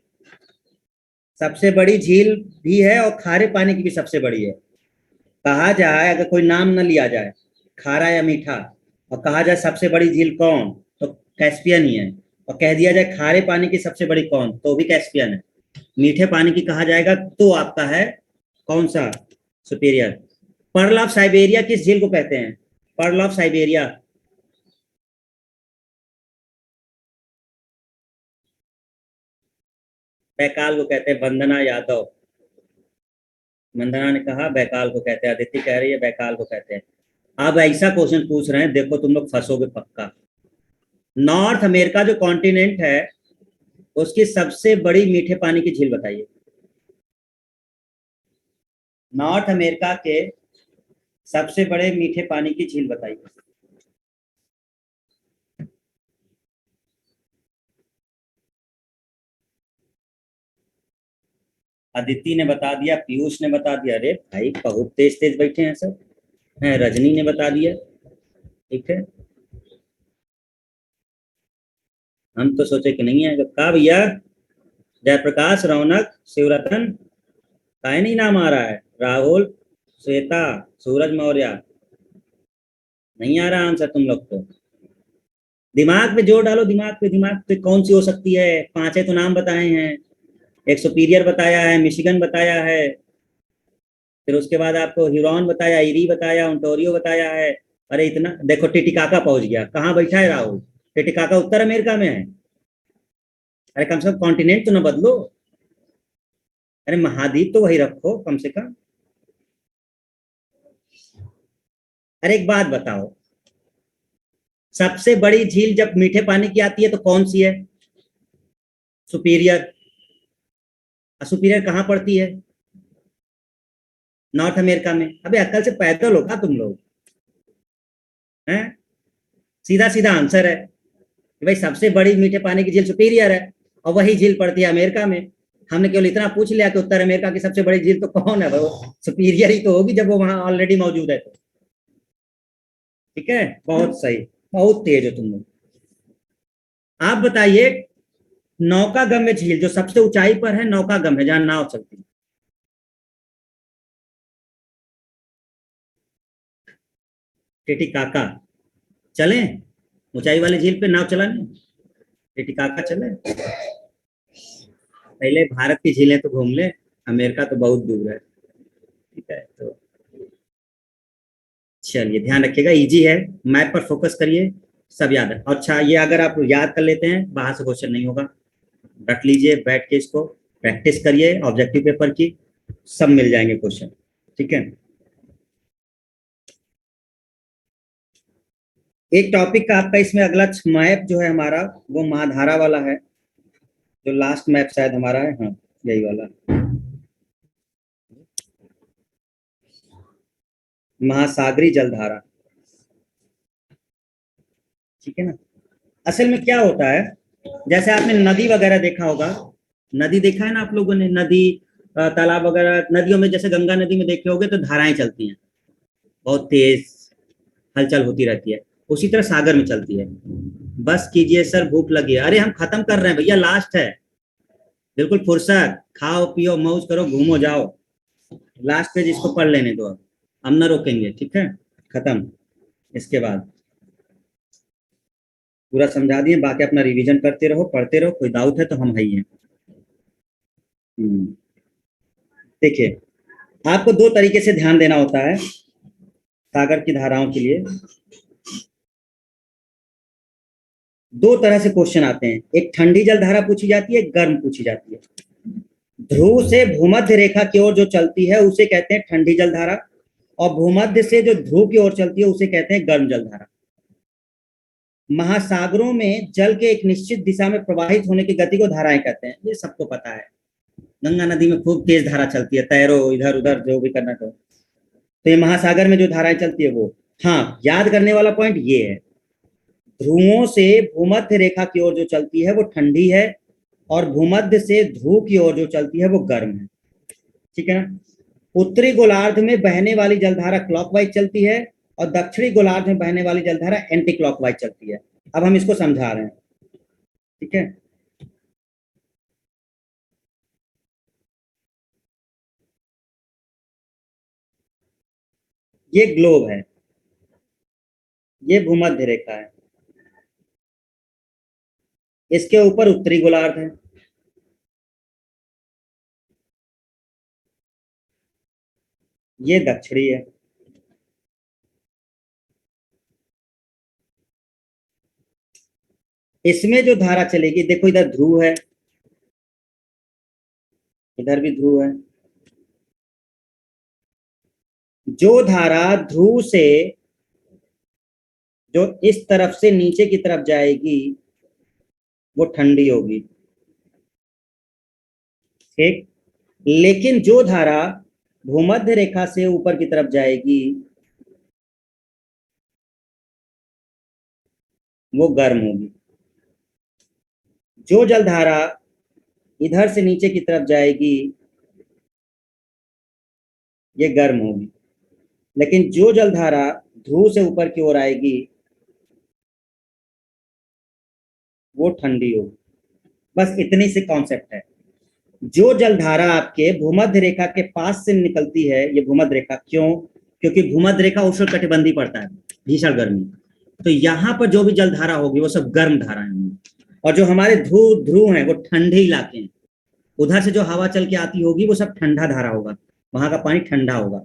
सबसे बड़ी झील भी है और खारे पानी की भी सबसे बड़ी है। कहा जाए, अगर कोई नाम न लिया जाए, खारा या मीठा, और कहा जाए सबसे बड़ी झील कौन, तो कैस्पियन ही है। और कह दिया जाए खारे पानी की सबसे बड़ी कौन, तो भी कैस्पियन है। मीठे पानी की कहा जाएगा तो आपका है कौन सा, सुपीरियर। पर्ल ऑफ साइबेरिया किस झील को कहते हैं, पर्ल ऑफ साइबेरिया। बैकाल को कहते हैं, वंदना यादव। वंदना ने कहा बैकाल को कहते हैं, अदिति कह रही है बैकाल को कहते हैं। अब ऐसा क्वेश्चन पूछ रहे हैं, देखो तुम लोग फंसोगे पक्का। नॉर्थ अमेरिका जो कॉन्टिनेंट है, उसकी सबसे बड़ी मीठे पानी की झील बताइए। नॉर्थ अमेरिका के सबसे बड़े मीठे पानी की झील बताइए। अदिति ने बता दिया, पीयूष ने बता दिया, अरे भाई बहुत तेज तेज बैठे हैं सब हैं, रजनी ने बता दिया। ठीक है, हम तो सोचे कि नहीं है, कहा भैया, जयप्रकाश, रौनक, शिवरतन, काहे नहीं नाम आ रहा है, राहुल, श्वेता, सूरज मौर्य, नहीं आ रहा आंसर तुम लोग को। दिमाग पे जोर डालो, दिमाग पे कौन सी हो सकती है, पांचे तो नाम बताए हैं। एक सुपीरियर बताया है, मिशिगन बताया है, फिर उसके बाद आपको ह्यूरॉन बताया, इरी बताया, ओंटारियो बताया है। अरे इतना देखो, टिटिकाका पहुंच गया, कहाँ बैठा है राहुल। टिटिकाका उत्तर अमेरिका में है। अरे कम से कम कॉन्टिनेंट तो ना बदलो। अरे महाद्वीप तो वही रखो कम से कम। अरे एक बात बताओ, सबसे बड़ी झील जब मीठे पानी की आती है तो कौन सी है, सुपीरियर। सुपीरियर कहाँ पड़ती है, नॉर्थ अमेरिका में। अबे अक्ल से पैदल होगा तुम लोग हैं। सीधा सीधा आंसर है कि भाई सबसे बड़ी मीठे पानी की झील सुपीरियर है, और वही झील पड़ती है अमेरिका में। हमने केवल इतना पूछ लिया कि उत्तर अमेरिका की सबसे बड़ी झील तो कौन है, वो सुपीरियर ही तो होगी जब वो वहां ऑलरेडी मौजूद है तो। ठीक है, बहुत सही, बहुत तेज हो तुम लोग। आप बताइए, नौकागम्य झील जो सबसे ऊंचाई पर है, नौकागम्य जहां नाव चलती है। टिटिकाका। चलें ऊंचाई वाली झील पे नाव चलाने, टिटिकाका चले। पहले भारत की झीलें तो घूम ले, अमेरिका तो बहुत दूर है। ठीक है, तो चलिए ध्यान रखिएगा, इजी है, मैथ पर फोकस करिए, सब याद है। अच्छा, ये अगर आप याद कर लेते हैं, बाहर से क्वेश्चन नहीं होगा। रख लीजिए बैठ के इसको, प्रैक्टिस करिए ऑब्जेक्टिव पेपर की, सब मिल जाएंगे क्वेश्चन। ठीक है, एक टॉपिक का आपका इसमें अगला मैप जो है हमारा, वो महाधारा वाला है, जो लास्ट मैप शायद हमारा है, हाँ यही वाला, महासागरी जलधारा। ठीक है ना। असल में क्या होता है, जैसे आपने नदी वगैरह देखा होगा, नदी देखा है ना आप लोगों ने, नदी, तालाब वगैरह, नदियों में जैसे गंगा नदी में देखे होगे तो धाराएं चलती हैं, बहुत तेज हलचल होती रहती है। उसी तरह सागर में चलती है। बस कीजिए सर, भूख लगी है, अरे हम खत्म कर रहे हैं भैया, लास्ट है, बिल्कुल फुर्सत, खाओ पियो मौज करो घूमो जाओ। लास्ट पेज इसको पढ़ लेने दो, अब हम ना रोकेंगे, ठीक है, खत्म। इसके बाद पूरा समझा दिए, बाकी अपना रिवीजन करते रहो, पढ़ते रहो, कोई डाउट है तो हम है ही हैं। हम्म, देखिए, आपको दो तरीके से ध्यान देना होता है सागर की धाराओं के लिए। दो तरह से क्वेश्चन आते हैं, एक ठंडी जल धारा पूछी जाती है, एक गर्म पूछी जाती है। ध्रुव से भूमध्य रेखा की ओर जो चलती है उसे कहते हैं ठंडी जल धारा, और भूमध्य से जो ध्रुव की ओर चलती है उसे कहते हैं गर्म जल धारा। महासागरों में जल के एक निश्चित दिशा में प्रवाहित होने की गति को धाराएं कहते हैं, ये सबको पता है। गंगा नदी में खूब तेज धारा चलती है, तैरो इधर उधर जो भी करना करो। तो ये महासागर में जो धाराएं चलती है वो, हाँ, याद करने वाला पॉइंट ये है, ध्रुवों से भूमध्य रेखा की ओर जो चलती है वो ठंडी है, और भूमध्य से ध्रुव की ओर जो चलती है वो गर्म है। ठीक है ना। उत्तरी गोलार्ध में बहने वाली जलधारा क्लॉकवाइज चलती है, और दक्षिणी गोलार्ध में बहने वाली जलधारा एंटी क्लॉकवाइज चलती है। अब हम इसको समझा रहे हैं। ठीक है। ये ग्लोब है, ये भूमध्य रेखा है, इसके ऊपर उत्तरी गोलार्ध है, ये दक्षिणी है। इसमें जो धारा चलेगी, देखो इधर ध्रुव है, इधर भी ध्रुव है। जो धारा ध्रुव से जो इस तरफ से नीचे की तरफ जाएगी वो ठंडी होगी। ठीक। लेकिन जो धारा भूमध्य रेखा से ऊपर की तरफ जाएगी वो गर्म होगी। जो जलधारा इधर से नीचे की तरफ जाएगी ये गर्म होगी। लेकिन जो जलधारा ध्रुव से ऊपर की ओर आएगी वो ठंडी होगी। बस इतनी सी कॉन्सेप्ट है। जो जलधारा आपके भूमध्य रेखा के पास से निकलती है, ये भूमध्य रेखा क्यों, क्योंकि भूमध्य रेखा उष्णकटिबंधीय पड़ता है, भीषण गर्मी। तो यहाँ पर जो भी जलधारा होगी वो सब गर्म धाराएं होंगी, और जो हमारे ध्रुव ध्रुव हैं वो ठंडे इलाके हैं, उधर से जो हवा चल के आती होगी वो सब ठंडा धारा होगा, वहां का पानी ठंडा होगा।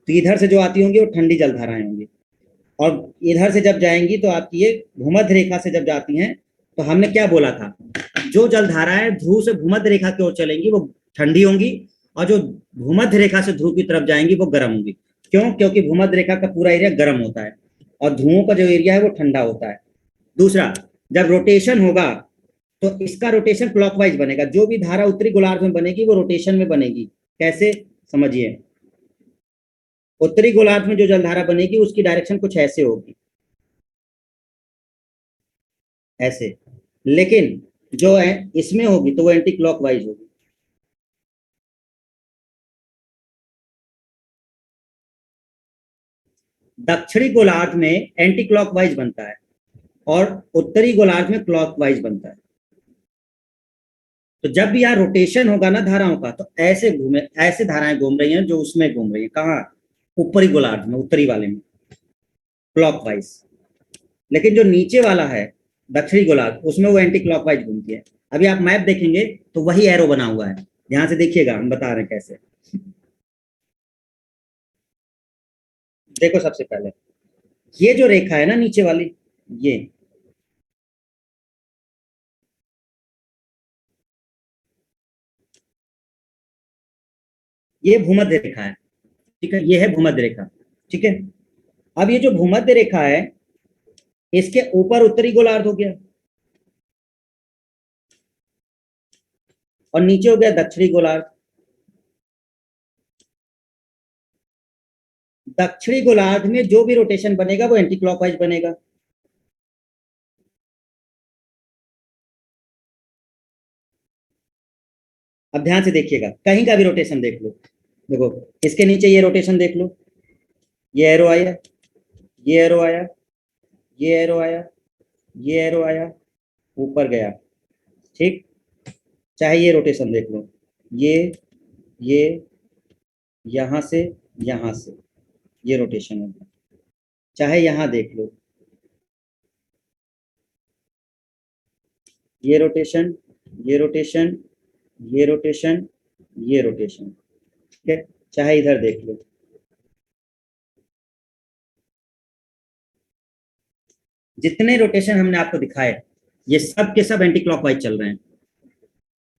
तो इधर से जो आती होंगी वो ठंडी जलधाराएं होंगी, और इधर से जब जाएंगी तो आपकी ये भूमध्य रेखा से जब जाती हैं, तो हमने क्या बोला था, जो जलधाराएं ध्रुव से भूमध्य रेखा की ओर चलेंगी वो ठंडी होंगी, और जो भूमध्य रेखा से ध्रुव की तरफ जाएंगी वो गर्म होंगी। क्यों, क्योंकि भूमध्य रेखा का पूरा एरिया गर्म होता है और ध्रुवों का जो एरिया है वो ठंडा होता है। दूसरा, जब रोटेशन होगा तो इसका रोटेशन क्लॉकवाइज बनेगा, जो भी धारा उत्तरी गोलार्ध में बनेगी वो रोटेशन में बनेगी। कैसे, समझिए। उत्तरी गोलार्ध में जो जलधारा बनेगी उसकी डायरेक्शन कुछ ऐसे होगी, ऐसे। लेकिन जो है इसमें होगी तो वो एंटी क्लॉकवाइज होगी। दक्षिणी गोलार्ध में एंटी क्लॉकवाइज बनता है और उत्तरी गोलार्ध में क्लॉकवाइज बनता है। तो जब भी यहाँ रोटेशन होगा ना धाराओं का, तो ऐसे घूमे, ऐसे धाराएं घूम रही हैं जो उसमें घूम रही है, कहाँ, ऊपरी गोलार्ध में, उत्तरी वाले में, क्लॉकवाइज। लेकिन जो नीचे वाला है दक्षिणी गोलार्ध, उसमें वो एंटी क्लॉकवाइज घूमती है। अभी आप मैप देखेंगे तो वही एरो बना हुआ है, ध्यान से देखिएगा, हम बता रहे हैं कैसे। देखो सबसे पहले ये जो रेखा है ना नीचे वाली, ये भूमध्य रेखा है। ठीक है, ये है भूमध्य रेखा। ठीक है। अब ये जो भूमध्य रेखा है इसके ऊपर उत्तरी गोलार्ध हो गया और नीचे हो गया दक्षिणी गोलार्ध। दक्षिणी गोलार्ध में जो भी रोटेशन बनेगा वो एंटी क्लॉकवाइज बनेगा। अब ध्यान से देखिएगा, कहीं का भी रोटेशन देख लो, देखो इसके नीचे ये रोटेशन देख लो, ये एरो आया, ये एरो आया, ये एरो आया, ये एरो आया, ऊपर गया। ठीक। चाहे ये रोटेशन देख लो, ये यहां से, यहां से, ये रोटेशन होगा। चाहे यहां देख लो, ये रोटेशन, ये रोटेशन, ये रोटेशन, ये रोटेशन। ठीक है। चाहे इधर देख लो, जितने रोटेशन हमने आपको दिखाए ये सब के सब एंटी क्लॉकवाइज चल रहे हैं,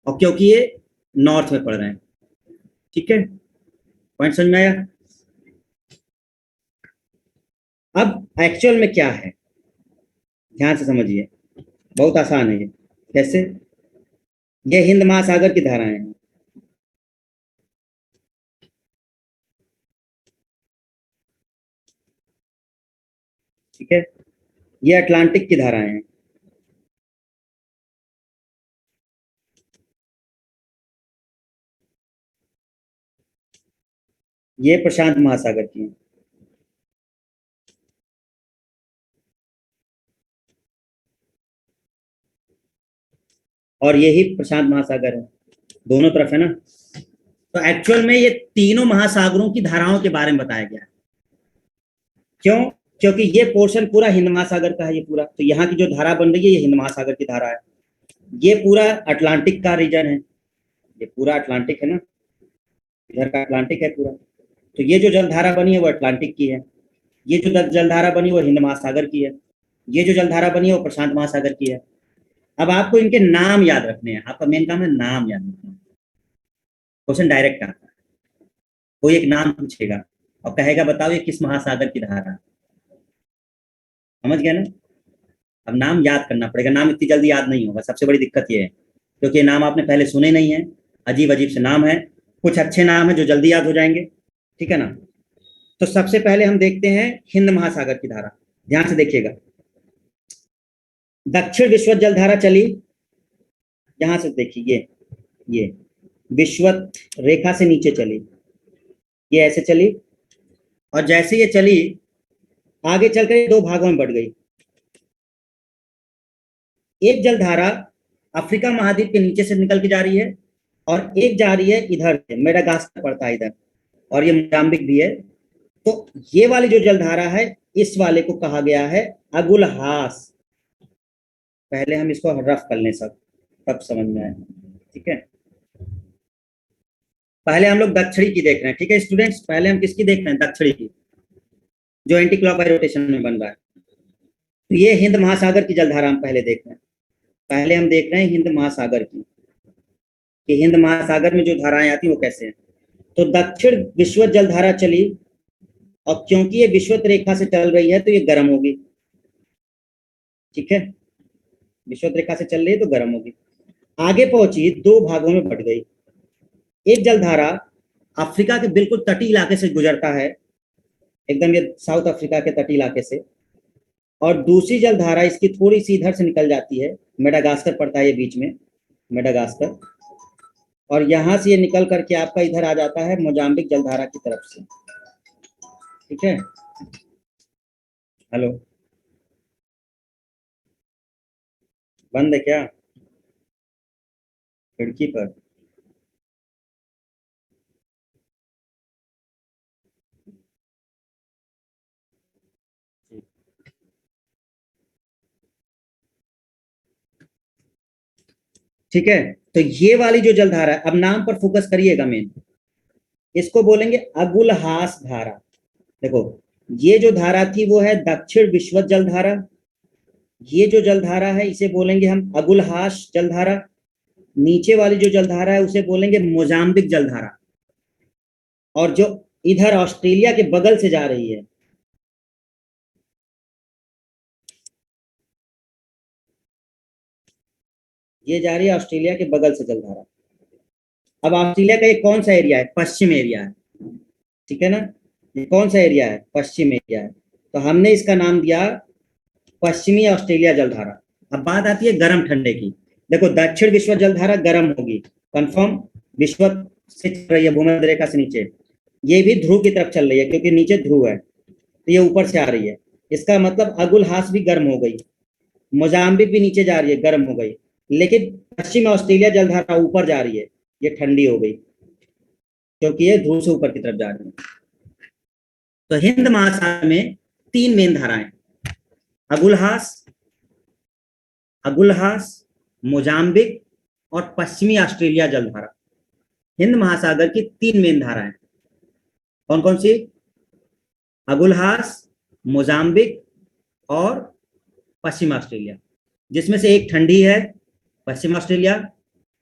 और क्योंकि ये नॉर्थ में पड़ रहे हैं। ठीक है, पॉइंट समझ में आया। अब एक्चुअल में क्या है, ध्यान से समझिए, बहुत आसान है ये। कैसे? ये हिंद महासागर की धाराएं हैं। ठीक है, ये अटलांटिक की धाराएं हैं। ये प्रशांत महासागर की हैं। और ये ही प्रशांत महासागर है, दोनों तरफ है ना। तो एक्चुअल में ये तीनों महासागरों की धाराओं के बारे में बताया गया है। क्यों? क्योंकि ये पोर्शन पूरा हिंद महासागर का है, ये पूरा। तो यहाँ की जो धारा बन रही है ये हिंद महासागर की धारा है। ये पूरा अटलांटिक का रीजन है, ये पूरा अटलांटिक है ना, इधर का अटलांटिक है पूरा। तो ये जो जलधारा बनी है वो अटलांटिक की है, ये जो जलधारा बनी वो हिंद महासागर की है, ये जो जलधारा बनी है वो प्रशांत महासागर की है। अब आपको इनके नाम याद रखने हैं, आपका मेन काम है नाम याद रखना। क्वेश्चन डायरेक्ट आता है, कोई एक नाम पूछेगा और कहेगा बताओ ये किस महासागर की धारा है। समझ गया ना? अब नाम याद करना पड़ेगा, नाम इतनी जल्दी याद नहीं होगा, सबसे बड़ी दिक्कत ये है, क्योंकि ये नाम आपने पहले सुने नहीं है, अजीब अजीब से नाम है। कुछ अच्छे नाम है जो जल्दी याद हो जाएंगे, ठीक है ना। तो सबसे पहले हम देखते हैं हिंद महासागर की धारा। ध्यान से देखिएगा, दक्षिण विश्वत जलधारा चली, यहां से देखिए ये विश्वत रेखा से नीचे चली, ये ऐसे चली, और जैसे ये चली आगे चलकर दो भागों में बढ़ गई। एक जलधारा अफ्रीका महाद्वीप के नीचे से निकल के जा रही है, और एक जा रही है इधर से, मेडागास्कर पड़ता है इधर, और ये मोजाम्बिक भी है। तो ये वाली जो जलधारा है इस वाले को कहा गया है अगुलहास। पहले हम इसको रफ कर लें सब, तब समझ में आए, ठीक है। पहले हम लोग दक्षिणी की देख रहे हैं, ठीक है स्टूडेंट्स, पहले हम किसकी देख रहे हैं? दक्षिणी की, जो एंटी क्लॉकवाइज रोटेशन में बन रहा है। तो ये हिंद महासागर की जलधारा हम पहले देख रहे हैं, पहले हम देख रहे हैं हिंद महासागर की, कि हिंद महासागर में जो धाराएं आती हैं वो कैसे हैं। तो दक्षिण विश्वत जलधारा चली, और क्योंकि ये विश्वत रेखा से चल रही है तो ये गर्म होगी, ठीक है, विश्वत रेखा से चल रही है तो गर्म होगी। आगे पहुंची, दो भागों में बढ़ गई। एक जलधारा अफ्रीका के बिल्कुल तटीय इलाके से गुजरता है, एकदम ये साउथ अफ्रीका के तटीय इलाके से, और दूसरी जलधारा इसकी थोड़ी सी इधर से निकल जाती है, मेडागास्कर पड़ता है ये बीच में, मेडागास्कर, और यहां से ये निकल करके आपका इधर आ जाता है मोजाम्बिक जलधारा की तरफ से, ठीक है। हेलो, बंद है क्या खिड़की पर? ठीक है, तो ये वाली जो जलधारा है, अब नाम पर फोकस करिएगा मेन, इसको बोलेंगे अगुलहास धारा। देखो, ये जो धारा थी वो है दक्षिण विश्वत जलधारा, ये जो जलधारा है इसे बोलेंगे हम अगुलहास जलधारा, नीचे वाली जो जलधारा है उसे बोलेंगे मोजाम्बिक जलधारा, और जो इधर ऑस्ट्रेलिया के बगल से जा रही है, ये जा रही है ऑस्ट्रेलिया के बगल से जलधारा। अब ऑस्ट्रेलिया का ये कौन सा एरिया है? पश्चिम एरिया है, ठीक है ना, ये कौन सा एरिया है? पश्चिम एरिया है, तो हमने इसका नाम दिया पश्चिमी ऑस्ट्रेलिया जलधारा। अब बात आती है गर्म ठंडे की। देखो, दक्षिण विश्व जलधारा गर्म होगी, कंफर्म, विश्व से चल रही है भूमध्य रेखा से नीचे, ये भी ध्रुव की तरफ चल रही है क्योंकि नीचे ध्रुव है, तो ये ऊपर से आ रही है, इसका मतलब अगुलहास भी गर्म हो गई, मोजाम्बिक भी नीचे जा रही है, गर्म हो गई, लेकिन पश्चिम ऑस्ट्रेलिया जलधारा ऊपर जा रही है, ये ठंडी हो गई, क्योंकि ये ध्रुव से ऊपर की तरफ जा रही है। तो हिंद महासागर में तीन मेन धाराएं, अगुलहास, अगुलहास, मोजाम्बिक और पश्चिमी ऑस्ट्रेलिया जलधारा, हिंद महासागर की तीन मेन धाराएं। कौन कौन सी? अगुलहास, मोजाम्बिक और पश्चिम ऑस्ट्रेलिया, जिसमें से एक ठंडी है पश्चिम ऑस्ट्रेलिया,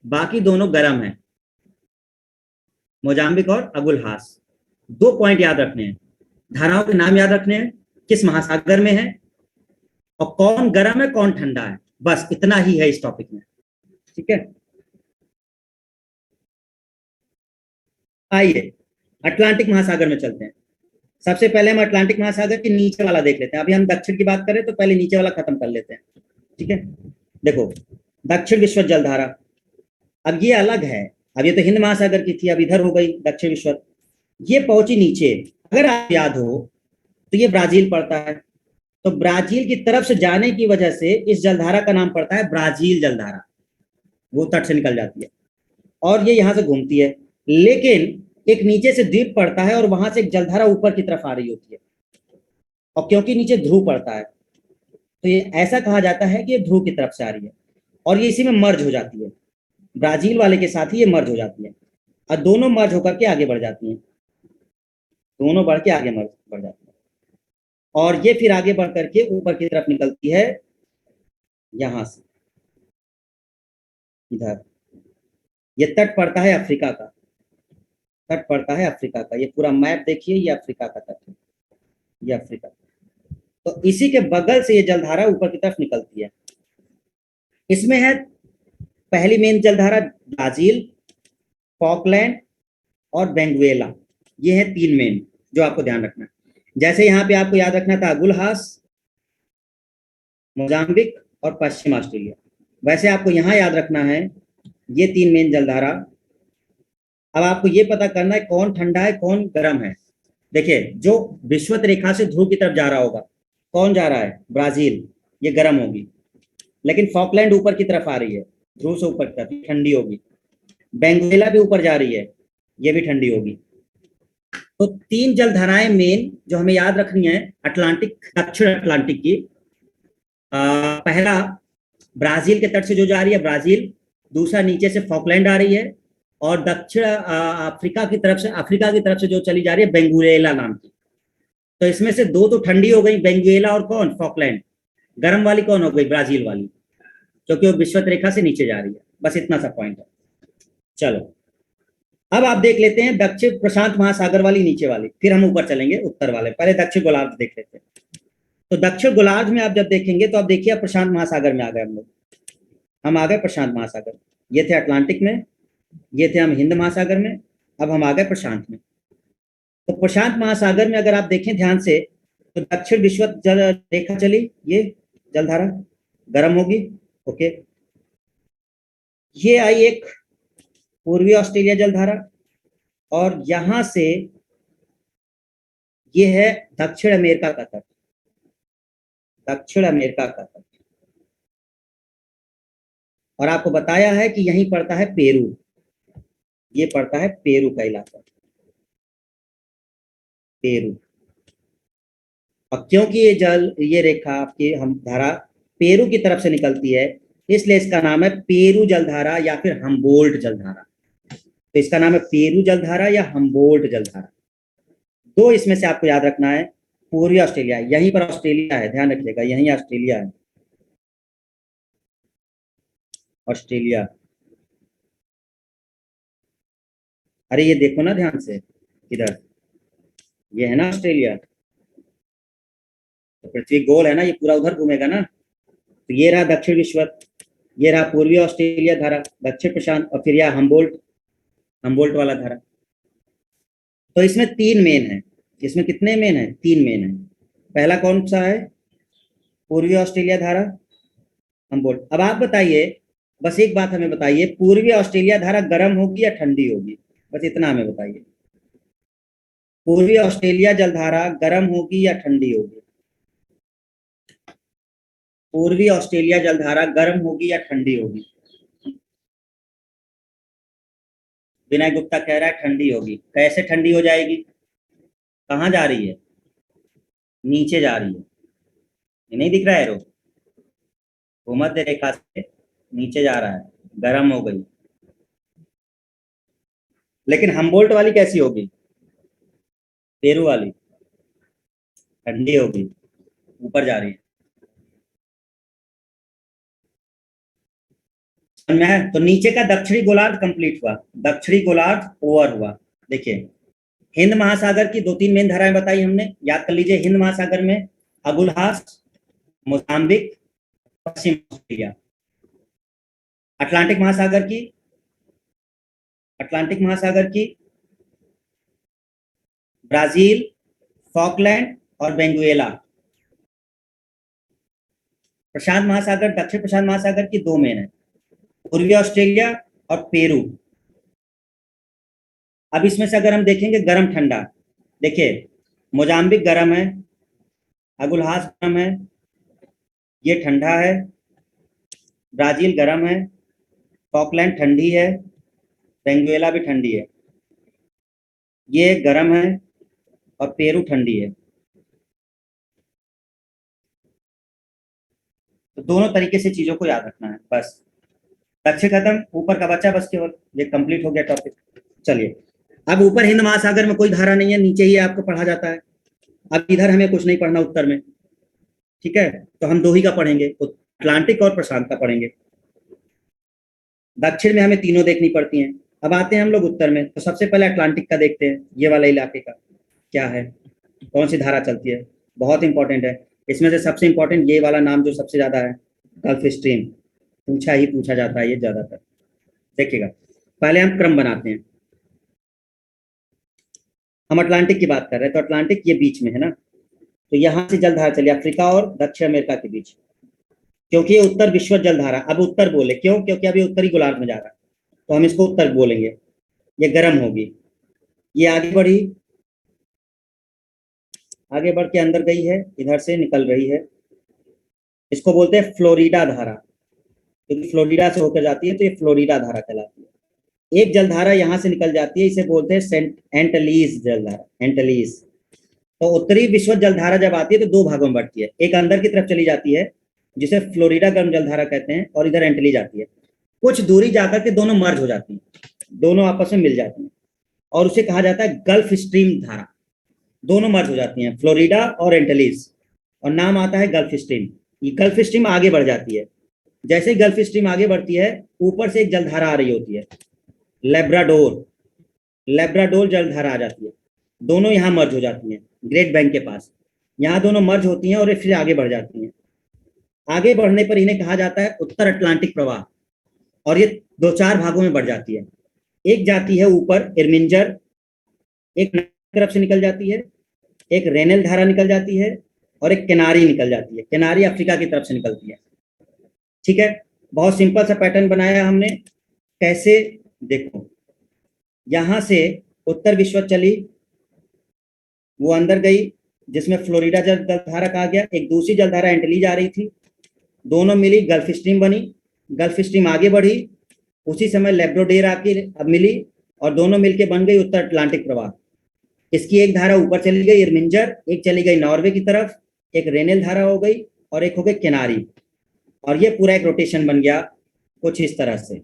बाकी दोनों गर्म है, मोजाम्बिक और अगुलहास। दो पॉइंट याद रखने हैं, धाराओं के नाम याद रखने हैं, किस महासागर में है और कौन गर्म है कौन ठंडा है, बस इतना ही है इस टॉपिक में। ठीक है, आइए अटलांटिक महासागर में चलते हैं। सबसे पहले हम अटलांटिक महासागर के नीचे वाला देख लेते हैं। अभी हम दक्षिण की बात करें तो पहले नीचे वाला खत्म कर लेते हैं। ठीक है, देखो दक्षिण विश्व जलधारा, अब ये अलग है। अब ये तो हिंद महासागर की थी, अब इधर हो गई दक्षिण विश्व, ये पहुंची नीचे। अगर आप याद हो तो ये ब्राजील पड़ता है, तो ब्राजील की तरफ से जाने की वजह से इस जलधारा का नाम पड़ता है ब्राजील जलधारा। वो तट से निकल जाती है और ये यहां से घूमती है, लेकिन एक नीचे से द्वीप पड़ता है और वहां से एक जलधारा ऊपर की तरफ आ रही होती है। और क्योंकि नीचे ध्रुव पड़ता है तो ये ऐसा कहा जाता है कि ये ध्रुव की तरफ से आ रही है और ये इसी में मर्ज हो जाती है, ब्राजील वाले के साथ ही ये मर्ज हो जाती है और दोनों मर्ज होकर के आगे बढ़ जाती हैं, दोनों बढ़ के आगे मर्ज बढ़ जाती है और ये फिर आगे बढ़ करके ऊपर की तरफ निकलती है यहां से इधर। ये तट पड़ता है अफ्रीका का, तट पड़ता है अफ्रीका का। ये पूरा मैप देखिए, ये अफ्रीका का तट है, ये अफ्रीका। तो इसी के बगल से ये जलधारा ऊपर की तरफ निकलती है। इसमें है पहली मेन जलधारा ब्राजील, फॉकलैंड और वेनेजुएला, ये है तीन मेन जो आपको ध्यान रखना है। जैसे यहाँ पे आपको याद रखना था अगुलहास, मोजाम्बिक और पश्चिम ऑस्ट्रेलिया, वैसे आपको यहाँ याद रखना है ये तीन मेन जलधारा। अब आपको ये पता करना है कौन ठंडा है कौन गर्म है। देखिए जो विषुवत रेखा से ध्रुव की तरफ जा रहा होगा, कौन जा रहा है, ब्राजील, ये गर्म होगी। लेकिन फॉकलैंड ऊपर की तरफ आ रही है, ध्रुव से ऊपर की तरफ, ठंडी होगी। वेनेजुएला भी ऊपर जा रही है, ये भी ठंडी होगी। तो तीन जलधाराएं मेन जो हमें याद रखनी है अटलांटिक, दक्षिण अटलांटिक की। पहला ब्राजील के तट से जो जा रही है ब्राजील, दूसरा नीचे से फॉकलैंड आ रही है और दक्षिण अफ्रीका की तरफ से जो चली जा रही है वेनेजुएला नाम की। तो इसमें से दो तो ठंडी हो गई, वेनेजुएला और कौन, फॉकलैंड। गर्म वाली कौन हो गई, ब्राजील वाली, क्योंकि वो विषुवत रेखा से नीचे जा रही है। बस इतना सा पॉइंट है। चलो अब आप देख लेते हैं दक्षिण प्रशांत महासागर वाली नीचे वाली, फिर हम ऊपर चलेंगे उत्तर वाले। पहले दक्षिण गोलार्ध देख लेते हैं। तो दक्षिण गोलार्ध में आप जब देखेंगे तो आप देखिए प्रशांत महासागर में आ गए हम लोग, हम आ गए प्रशांत महासागर। ये थे अटलांटिक में, ये थे हम हिंद महासागर में, अब हम आ गए प्रशांत में। तो प्रशांत महासागर में अगर आप देखें ध्यान से तो दक्षिण विषुवत जल रेखा चली, ये जलधारा गर्म होगी। ओके, ये आई एक पूर्वी ऑस्ट्रेलिया जलधारा और यहां से ये है दक्षिण अमेरिका का तट, दक्षिण अमेरिका का तट। और आपको बताया है कि यहीं पड़ता है पेरू, ये पड़ता है पेरू का इलाका, पेरू। और क्योंकि ये रेखा आपकी हम धारा पेरू की तरफ से निकलती है, इसलिए इसका नाम है पेरू जलधारा या फिर हम्बोल्ट जलधारा। तो इसका नाम है पेरू जलधारा या हम्बोल्ट जलधारा। दो इसमें से आपको याद रखना है। पूर्वी ऑस्ट्रेलिया, यहीं पर ऑस्ट्रेलिया है, ध्यान रखिएगा, यहीं ऑस्ट्रेलिया है, ऑस्ट्रेलिया। अरे ये देखो ना ध्यान से, इधर ये है ना ऑस्ट्रेलिया, तो पृथ्वी गोल है ना, ये पूरा उधर घूमेगा ना। तो ये रहा दक्षिण विषुवत, ये रहा पूर्वी ऑस्ट्रेलिया धारा, दक्षिण प्रशांत, और फिर यह हम्बोल्ट, हम्बोल्ट वाला धारा। तो इसमें तीन मेन है, इसमें कितने मेन है, तीन मेन है। पहला कौन सा है, पूर्वी ऑस्ट्रेलिया धारा, हम्बोल्ट। अब आप बताइए, बस एक बात हमें बताइए, पूर्वी ऑस्ट्रेलिया धारा गर्म होगी या ठंडी होगी, बस इतना हमें बताइए। पूर्वी ऑस्ट्रेलिया जलधारा गर्म होगी या ठंडी होगी, पूर्वी ऑस्ट्रेलिया जलधारा गर्म होगी या ठंडी होगी। विनय गुप्ता कह रहा है ठंडी होगी। कैसे ठंडी हो जाएगी, कहाँ जा रही है, नीचे जा रही है, ये नहीं दिख रहा है, रो भूमध्य रेखा से नीचे जा रहा है, गर्म हो गई। लेकिन हम्बोल्ट वाली कैसी होगी, पेरू वाली, ठंडी होगी, ऊपर जा रही है। समझ में है? तो नीचे का दक्षिणी गोलार्ध कंप्लीट हुआ, दक्षिणी गोलार्ध ओवर हुआ। देखिए हिंद महासागर की दो तीन मेन धाराएं बताई हमने, याद कर लीजिए। हिंद महासागर में अगुलहास, मोजाम्बिक, पश्चिम ऑस्ट्रेलिया। अटलांटिक महासागर की, अटलांटिक महासागर की ब्राजील, फॉकलैंड और वेनेजुएला। प्रशांत महासागर, दक्षिण प्रशांत महासागर की दो मेन है, पूर्वी ऑस्ट्रेलिया और पेरू। अब इसमें से अगर हम देखेंगे गर्म ठंडा, देखिए मोजाम्बिक गर्म है, अगुलहास गर्म है, ये ठंडा है, ब्राजील गर्म है, फॉकलैंड ठंडी है, वेनेजुएला भी ठंडी है, ये गर्म है और पेरू ठंडी है। तो दोनों तरीके से चीजों को याद रखना है बस। दक्षिण खत्म, ऊपर का बच्चा बस केवल, ये कंप्लीट हो गया टॉपिक। चलिए, अब ऊपर हिंद महासागर में कोई धारा नहीं है, नीचे ही आपको पढ़ा जाता है। अब इधर हमें कुछ नहीं पढ़ना उत्तर में, ठीक है, तो हम दो ही का पढ़ेंगे, अटलांटिक और प्रशांत का पढ़ेंगे। दक्षिण में हमें तीनों देखनी पड़ती हैं। अब आते हैं हम लोग उत्तर में, तो सबसे पहले अटलांटिक का देखते हैं, ये वाला इलाके का क्या है, कौन सी धारा चलती है, बहुत इंपॉर्टेंट है। इसमें से सबसे इंपॉर्टेंट ये वाला नाम जो सबसे ज्यादा है, गल्फ स्ट्रीम, पूछा ही पूछा जाता है ये ज्यादातर। देखिएगा, पहले हम क्रम बनाते हैं। हम अटलांटिक की बात कर रहे हैं, तो अटलांटिक ये बीच में है ना, तो यहाँ से जलधारा चली अफ्रीका और दक्षिण अमेरिका के बीच, क्योंकि ये उत्तर विश्व जलधारा। अब उत्तर बोले क्यों, क्योंकि अभी उत्तरी गोलार्ध में जा रहा है, तो हम इसको उत्तर बोलेंगे। ये गर्म होगी, ये आगे बढ़ी, आगे बढ़ के अंदर गई है, इधर से निकल रही है, इसको बोलते हैं फ्लोरिडा धारा, क्योंकि फ्लोरिडा से होकर जाती है तो ये फ्लोरिडा धारा कहलाती है। एक जलधारा यहाँ से निकल जाती है, इसे बोलते हैं सेंट एंटलीज जलधारा, एंटलीज। तो उत्तरी विश्व जलधारा जब आती है तो दो भागों में बढ़ती है, एक अंदर की तरफ चली जाती है जिसे फ्लोरिडा गर्म जलधारा कहते हैं, और इधर एंटली जाती है, कुछ दूरी जाकर के दोनों मर्ज हो जाती हैं, दोनों आपस में मिल जाती हैं, और उसे कहा जाता है गल्फ स्ट्रीम धारा। दोनों मर्ज हो जाती हैं, फ्लोरिडा और एंटलीज, और नाम आता है गल्फ स्ट्रीम। ये गल्फ स्ट्रीम आगे बढ़ जाती है, जैसे ही गल्फ स्ट्रीम आगे बढ़ती है, ऊपर से एक जलधारा आ रही होती है, लेब्राडोर, लेब्राडोर जलधारा आ जाती है, दोनों यहाँ मर्ज हो जाती हैं ग्रेट बैंक के पास, यहाँ दोनों मर्ज होती हैं और फिर आगे बढ़ जाती हैं। आगे बढ़ने पर इन्हें कहा जाता है उत्तर अटलांटिक प्रवाह, और ये दो चार भागों में बढ़ जाती है। एक जाती है ऊपर इरमिंजर, एक तरफ से निकल जाती है, एक रेनेल धारा निकल जाती है, और एक किनारी निकल जाती है, किनारी अफ्रीका की तरफ से निकलती है। ठीक है, बहुत सिंपल सा पैटर्न बनाया हमने, कैसे देखो, यहां से उत्तर विश्व चली, वो अंदर गई जिसमें फ्लोरिडा जलधारा कहा गया, एक दूसरी जलधारा एंटली जा रही थी, दोनों मिली गल्फ स्ट्रीम बनी, गल्फ स्ट्रीम आगे बढ़ी, उसी समय लेब्राडोर आके अब मिली, और दोनों मिलके बन गई उत्तर अटलांटिक प्रवाह। इसकी एक धारा ऊपर चली गई इरमिंजर, एक चली गई नॉर्वे की तरफ, एक रेनेल धारा हो गई, और एक हो गई किनारी, और ये पूरा एक रोटेशन बन गया कुछ इस तरह से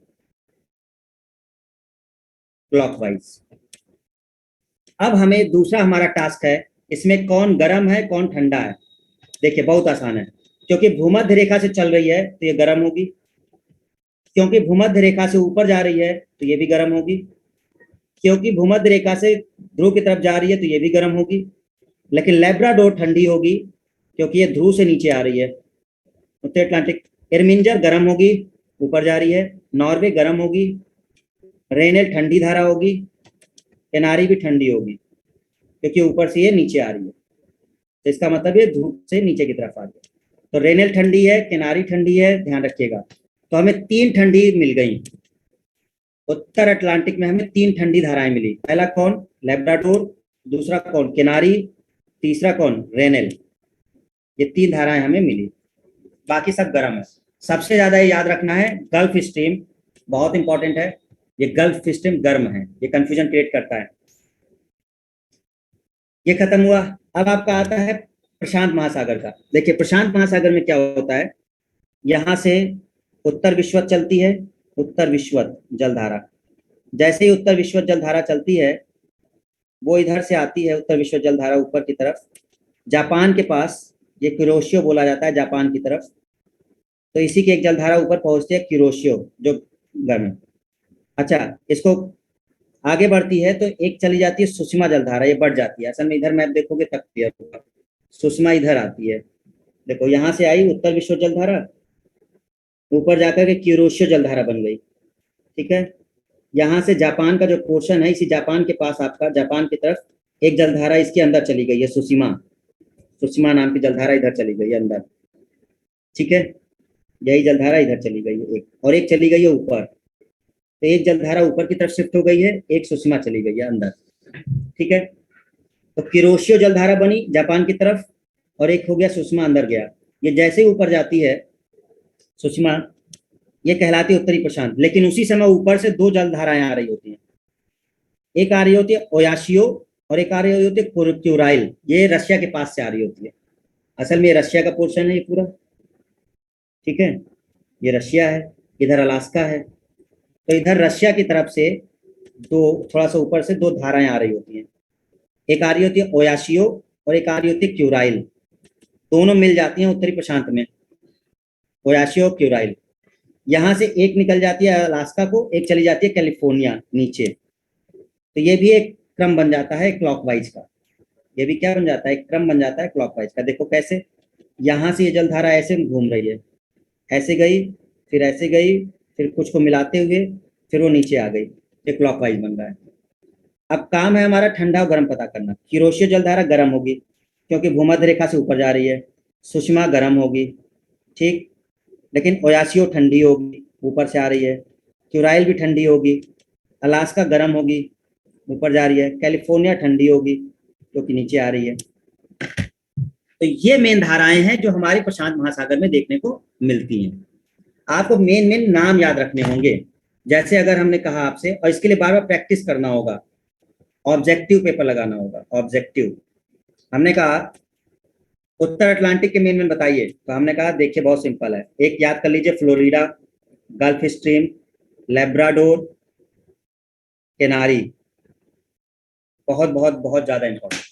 क्लॉकवाइज। अब हमें दूसरा हमारा टास्क है, इसमें कौन गर्म है कौन ठंडा है। देखिए बहुत आसान है, क्योंकि भूमध्य रेखा से चल रही है तो ये गर्म होगी, क्योंकि भूमध्य रेखा से ऊपर जा रही है तो ये भी गर्म होगी, क्योंकि भूमध्य रेखा से ध्रुव की तरफ जा रही है तो ये भी गर्म होगी। लेकिन लेब्राडोर ठंडी होगी क्योंकि ये ध्रुव से नीचे आ रही है, उत्तर अटलांटिक। इरमिंजर गर्म होगी, ऊपर जा रही है, नॉर्वे गर्म होगी, रेनेल ठंडी धारा होगी, किनारी भी ठंडी होगी क्योंकि ऊपर से ये नीचे आ रही है, तो इसका मतलब ये ध्रुव से नीचे की तरफ आ गया। तो रेनेल ठंडी है, किनारी ठंडी है, ध्यान रखिएगा। तो हमें तीन ठंडी मिल गई, उत्तर अटलांटिक में हमें तीन ठंडी धाराएं मिली। पहला कौन, लेब्राडोर, दूसरा कौन, किनारी, तीसरा कौन, रेनेल। ये तीन धाराएं हमें मिली, बाकी सब गर्म है। सबसे ज्यादा याद रखना है गल्फ स्ट्रीम, बहुत इंपॉर्टेंट है, ये गल्फ स्ट्रीम गर्म है, ये कंफ्यूजन क्रिएट करता है। ये खत्म हुआ। अब आपका आता है प्रशांत महासागर का। देखिए प्रशांत महासागर में क्या होता है, यहां से उत्तर विश्वत चलती है, उत्तर विश्वत जलधारा। जैसे ही उत्तर विश्वत जलधारा चलती है, वो इधर से आती है उत्तर विश्वत जलधारा ऊपर की तरफ, जापान के पास, ये क्यूरोशियो बोला जाता है जापान की तरफ, तो इसी की एक जलधारा ऊपर पहुंचती है क्यूरोशियो जो गर्म है। अच्छा, इसको आगे बढ़ती है तो एक चली जाती है सुषमा जलधारा, ये बढ़ जाती है, असल में इधर मैप देखोगे तक क्लियर होगा। सुषमा इधर आती है, देखो यहाँ से आई उत्तर विश्व जलधारा, ऊपर जाकर के क्यूरोशियो जलधारा बन गई, ठीक है। यहाँ से जापान का जो पोर्शन है, इसी जापान के पास आपका जापान की तरफ एक जलधारा इसके अंदर चली गई है, सुसीमा, सुषमा नाम की जलधारा इधर चली गई है अंदर, ठीक है। यही जलधारा इधर चली गई है एक, और एक चली गई है ऊपर, तो एक जलधारा ऊपर की तरफ शिफ्ट हो गई है, एक सुषमा चली गई है अंदर, ठीक है। तो किरोशियो जलधारा बनी जापान की तरफ, और एक हो गया सुषमा अंदर गया। ये जैसे ही ऊपर जाती है सुषमा, ये कहलाती है उत्तरी प्रशांत। लेकिन उसी समय ऊपर से दो जलधाराएं आ रही होती हैं, एक आ रही होती है ओयाशियो और एक आ रही होती है क्यूराइल। ये रशिया के पास से आ रही होती है, असल में ये रशिया का पोर्शन है ये पूरा, ठीक है। ये रशिया है, इधर अलास्का है, तो इधर रशिया की तरफ से दो, थोड़ा सा ऊपर से दो धाराएं आ रही होती हैं, एक आ रही होती है ओयाशियो और एक आ रही होती है क्यूराइल। दोनों मिल जाती हैं उत्तरी प्रशांत में, ओयाशियो क्यूराइल। यहाँ से एक निकल जाती है अलास्का को, एक चली जाती है कैलिफोर्निया नीचे। तो ये भी एक क्रम बन जाता है क्लॉकवाइज का, ये भी क्या बन जाता है, एक क्रम बन जाता है क्लॉकवाइज का। देखो कैसे, यहाँ से ये जलधारा ऐसे घूम रही है, ऐसे गई, फिर ऐसे गई, फिर कुछ को मिलाते हुए फिर वो नीचे आ गई, ये क्लॉकवाइज बन रहा है। अब काम है हमारा ठंडा और गर्म पता करना। किरोशियो जलधारा गर्म होगी क्योंकि भूमध्य रेखा से ऊपर जा रही है, सुषमा गर्म होगी, ठीक। लेकिन ओयासियो ठंडी होगी, ऊपर से आ रही है। क्यूराइल भी ठंडी होगी, अलास्का गर्म होगी, ऊपर जा रही है। कैलिफोर्निया ठंडी होगी क्योंकि नीचे आ रही है। तो ये मेन धाराएं हैं जो हमारे प्रशांत महासागर में देखने को मिलती हैं। आपको मेन मेन नाम याद रखने होंगे, जैसे अगर हमने कहा आपसे, और इसके लिए बार बार प्रैक्टिस करना होगा, ऑब्जेक्टिव पेपर लगाना होगा। ऑब्जेक्टिव हमने कहा उत्तर अटलांटिक के मेन मेन बताइए, तो हमने कहा देखिए बहुत सिंपल है, एक याद कर लीजिए, Florida, gulf stream, Labrador, Canary. बहुत बहुत बहुत ज्यादा इंपॉर्टेंट।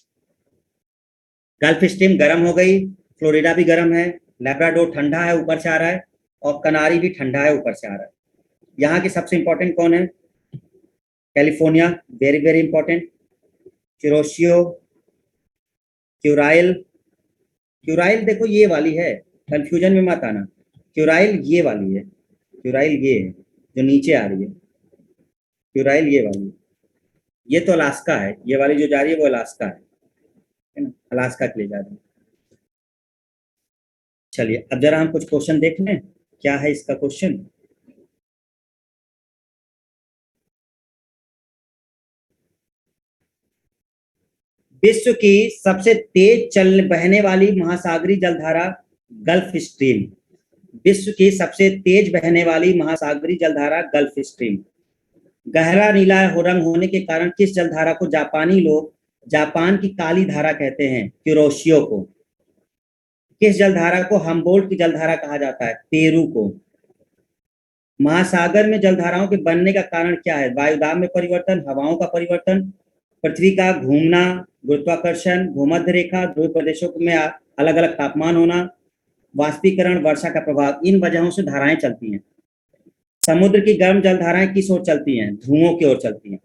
गल्फ स्ट्रीम गर्म हो गई, फ्लोरिडा भी गर्म है, लेब्राडोर ठंडा है ऊपर से आ रहा है, और कनारी भी ठंडा है ऊपर से आ रहा है। यहाँ की सबसे इंपॉर्टेंट कौन है, California, very very important. Kuroshio, Kuril, Kuril देखो ये वाली है, कंफ्यूजन में मत आना, क्यूराइल ये वाली है, क्यूराइल ये है जो नीचे आ रही है, क्यूराइल ये वाली है। ये तो अलास्का है, ये वाली जो जा रही है वो अलास्का है ना, अलास्का के लिए जा रही है। चलिए अब जरा हम कुछ क्वेश्चन देख लें, क्या है इसका क्वेश्चन। विश्व की सबसे तेज चल बहने वाली महासागरीय जलधारा गल्फ स्ट्रीम। विश्व की सबसे तेज बहने वाली महासागरीय जलधारा गल्फ स्ट्रीम। गहरा नीला रंग होने के कारण किस जलधारा को जापानी लोग जापान की काली धारा कहते हैं, क्यूरोशियो को। किस जलधारा को हम्बोल्ट की जलधारा कहा जाता है, पेरू को। महासागर में जलधाराओं के बनने का कारण क्या है, वायुदाब में परिवर्तन, हवाओं का परिवर्तन, पृथ्वी का घूमना, गुरुत्वाकर्षण, भूमध्य रेखा, ध्रुव प्रदेशों में अलग अलग तापमान होना, वाष्पीकरण, वर्षा का प्रभाव। इन वजहों से धाराएं चलती हैं। समुद्र की गर्म जल धाराएं किस ओर चलती हैं, ध्रुवों की ओर चलती हैं।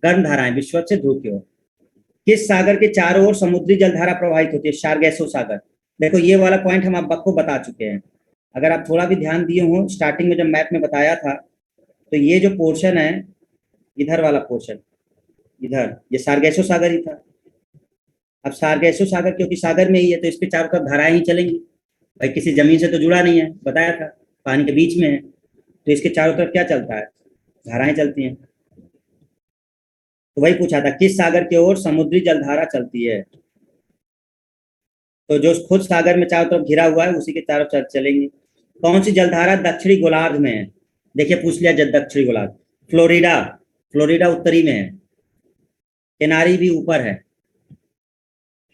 गर्म धाराएं विश्व से ध्रुव की ओर। किस सागर के चारों ओर समुद्री जलधारा प्रवाहित होती है, सार्गेसो सागर। देखो ये वाला पॉइंट हम आपको बता चुके हैं, अगर आप थोड़ा भी ध्यान दिए हो, स्टार्टिंग में जब मैथ में बताया था, तो ये जो पोर्शन है, इधर वाला पोर्शन, इधर ये सार्गेसो सागर ही था। अब सार्गेसो सागर क्योंकि सागर में ही है, तो इस पे चारों तरफ धाराएं ही चलेंगी, भाई किसी जमीन से तो जुड़ा नहीं है, बताया था, पानी के बीच में है, तो इसके चारों तरफ क्या चलता है, धाराएं चलती हैं। तो वही पूछा था किस सागर की ओर समुद्री जलधारा चलती है, तो जो खुद सागर में चारों तरफ घिरा हुआ है उसी के चारों तरफ चलेंगी। कौन सी जलधारा दक्षिणी गोलार्ध में है, देखिए पूछ लिया जब दक्षिणी गोलार्ध, फ्लोरिडा, फ्लोरिडा उत्तरी में है, केनारी भी ऊपर है,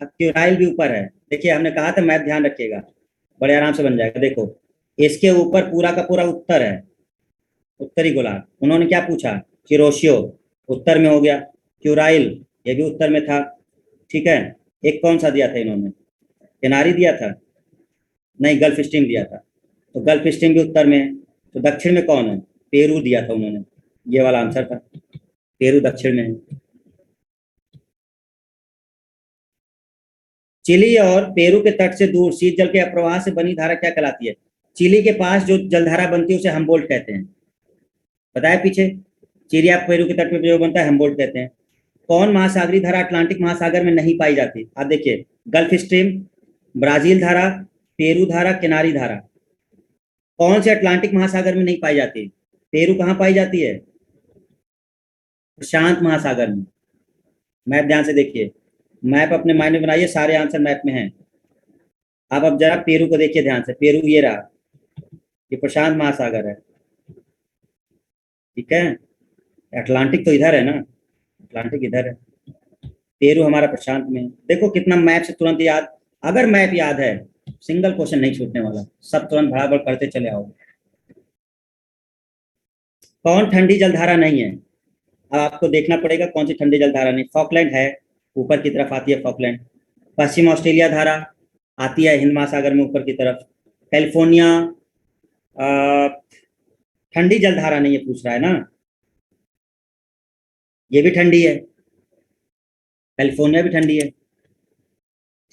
क्यूराइल भी ऊपर है। देखिए हमने कहा था मैथ ध्यान रखिएगा, बड़े आराम से बन जाएगा। देखो इसके ऊपर पूरा का पूरा उत्तर है, उत्तरी गोलार्ध। उन्होंने क्या पूछा, किरोशियो उत्तर में हो गया, क्यूराइल ये भी उत्तर में था, ठीक है। एक कौन सा दिया था इन्होंने, केनारी दिया था, नहीं गल्फ स्ट्रीम दिया था, तो गल्फ स्ट्रीम भी उत्तर में है। तो दक्षिण में कौन है, पेरू दिया था उन्होंने, ये वाला आंसर था, पेरू दक्षिण में है। चिली और पेरू के तट से दूर शीत जल के अप्रवाह से बनी धारा क्या कहलाती है? चिली के पास जो जलधारा बनती है उसे हम्बोल्ट कहते हैं। बताया पीछे, चिली या पेरू के तट पे जो बनता है हम्बोल्ट कहते हैं। कौन महासागरीय धारा अटलांटिक महासागर में नहीं पाई जाती? आप देखिए, गल्फ स्ट्रीम, ब्राजील धारा, पेरू धारा, किनारी धारा। कौन से अटलांटिक महासागर में नहीं पाई जाती? पेरू कहाँ पाई जाती है? प्रशांत महासागर में। मैप ध्यान से देखिए, मैप अपने माइंड में बनाइए, सारे आंसर मैप में हैं। आप अब जरा पेरू को देखिए ध्यान से, पेरू ये रहा, ये प्रशांत महासागर है, ठीक है। अटलांटिक तो इधर है ना, अटलांटिक इधर है, पेरू हमारा प्रशांत में। देखो कितना मैप से तुरंत याद, अगर मैप याद है सिंगल क्वेश्चन नहीं छूटने वाला, सब तुरंत बराबर करते चले आओ। कौन ठंडी जलधारा नहीं है? अब आपको देखना पड़ेगा कौन सी ठंडी जलधारा नहीं। फॉकलैंड है, ऊपर की तरफ आती है फॉकलैंड। पश्चिम ऑस्ट्रेलिया धारा आती है हिंद महासागर में ऊपर की तरफ। कैलिफोर्निया ठंडी जलधारा नहीं है, पूछ रहा है ना, ये भी ठंडी है, कैलिफोर्निया भी ठंडी है,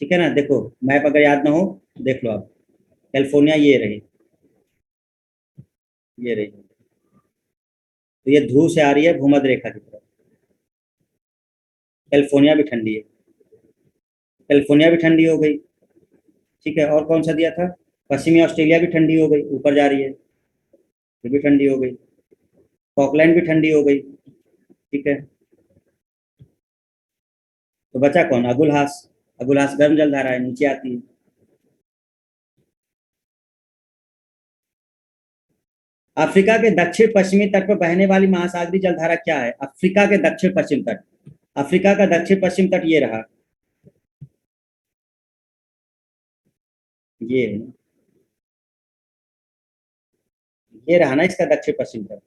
ठीक है ना। देखो मैप अगर याद ना हो देख लो आप, कैलिफोर्निया ये रही, ये रही, तो ये ध्रुव से आ रही है भूमध्य रेखा की तरफ। कैलिफोर्निया भी ठंडी है, कैलिफोर्निया भी ठंडी हो गई, ठीक है। और कौन सा दिया था? पश्चिमी ऑस्ट्रेलिया भी ठंडी हो गई, ऊपर जा रही है, ये भी ठंडी हो गई। फॉकलैंड भी ठंडी हो गई, ठीक है। तो बचा कौन? अगुलहास। अगुलहास गर्म जलधारा है, नीचे आती है। अफ्रीका के दक्षिण पश्चिमी तट पर बहने वाली महासागरीय जलधारा क्या है? अफ्रीका के दक्षिण पश्चिम तट, अफ्रीका का दक्षिण पश्चिम तट ये रहा, ये ये रहा ना इसका दक्षिण पश्चिम तट।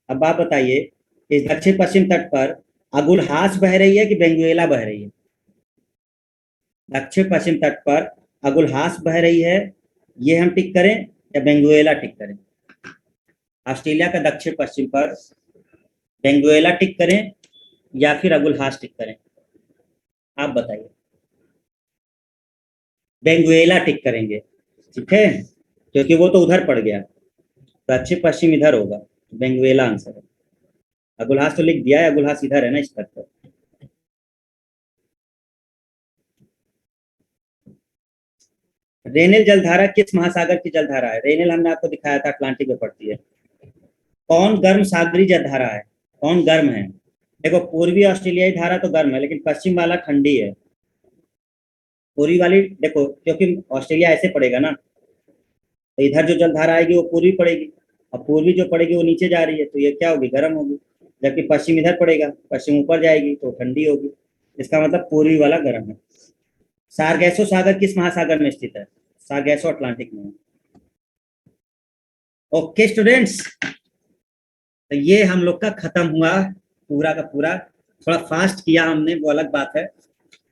अब आप बताइए, इस दक्षिण पश्चिम तट पर अगुलहास बह रही है कि बेंगुएला बह रही है? दक्षिण पश्चिम तट पर अगुलहास बह रही है, ये हम टिक करें या बेंगुएला टिक करें? ऑस्ट्रेलिया का दक्षिण पश्चिम पर बेंगुएला टिक करें या फिर अगुलहास टिक करें? आप बताइए। बेंगुएला टिक करेंगे, ठीक है, क्योंकि वो तो उधर पड़ गया, दक्षिण पश्चिम इधर होगा, बेंगुएला आंसर है। अगुलहास तो लिख दिया है, अगुलहास इधर है ना इस तट पर। रेनेल जलधारा किस महासागर की जलधारा है? रेनेल हमने आपको दिखाया था, अटलांटिक में पड़ती है। कौन गर्म सागरी जलधारा है? कौन गर्म है? देखो पूर्वी ऑस्ट्रेलियाई धारा तो गर्म है, लेकिन पश्चिम वाला ठंडी है। पूर्वी वाली देखो, क्योंकि ऑस्ट्रेलिया ऐसे पड़ेगा ना, तो इधर जो जलधारा आएगी वो पूर्वी पड़ेगी, और पूर्वी जो पड़ेगी वो नीचे जा रही है, तो ये क्या होगी? गर्म होगी। जबकि पश्चिम इधर पड़ेगा, पश्चिम ऊपर जाएगी तो ठंडी होगी। इसका मतलब पूर्वी वाला गर्म है। सारगैसो सागर किस महासागर में स्थित है? सारगैसो अटलांटिक में है। ओके स्टूडेंट्स, तो ये हम लोग का खत्म हुआ पूरा का पूरा। थोड़ा फास्ट किया हमने, वो अलग बात है,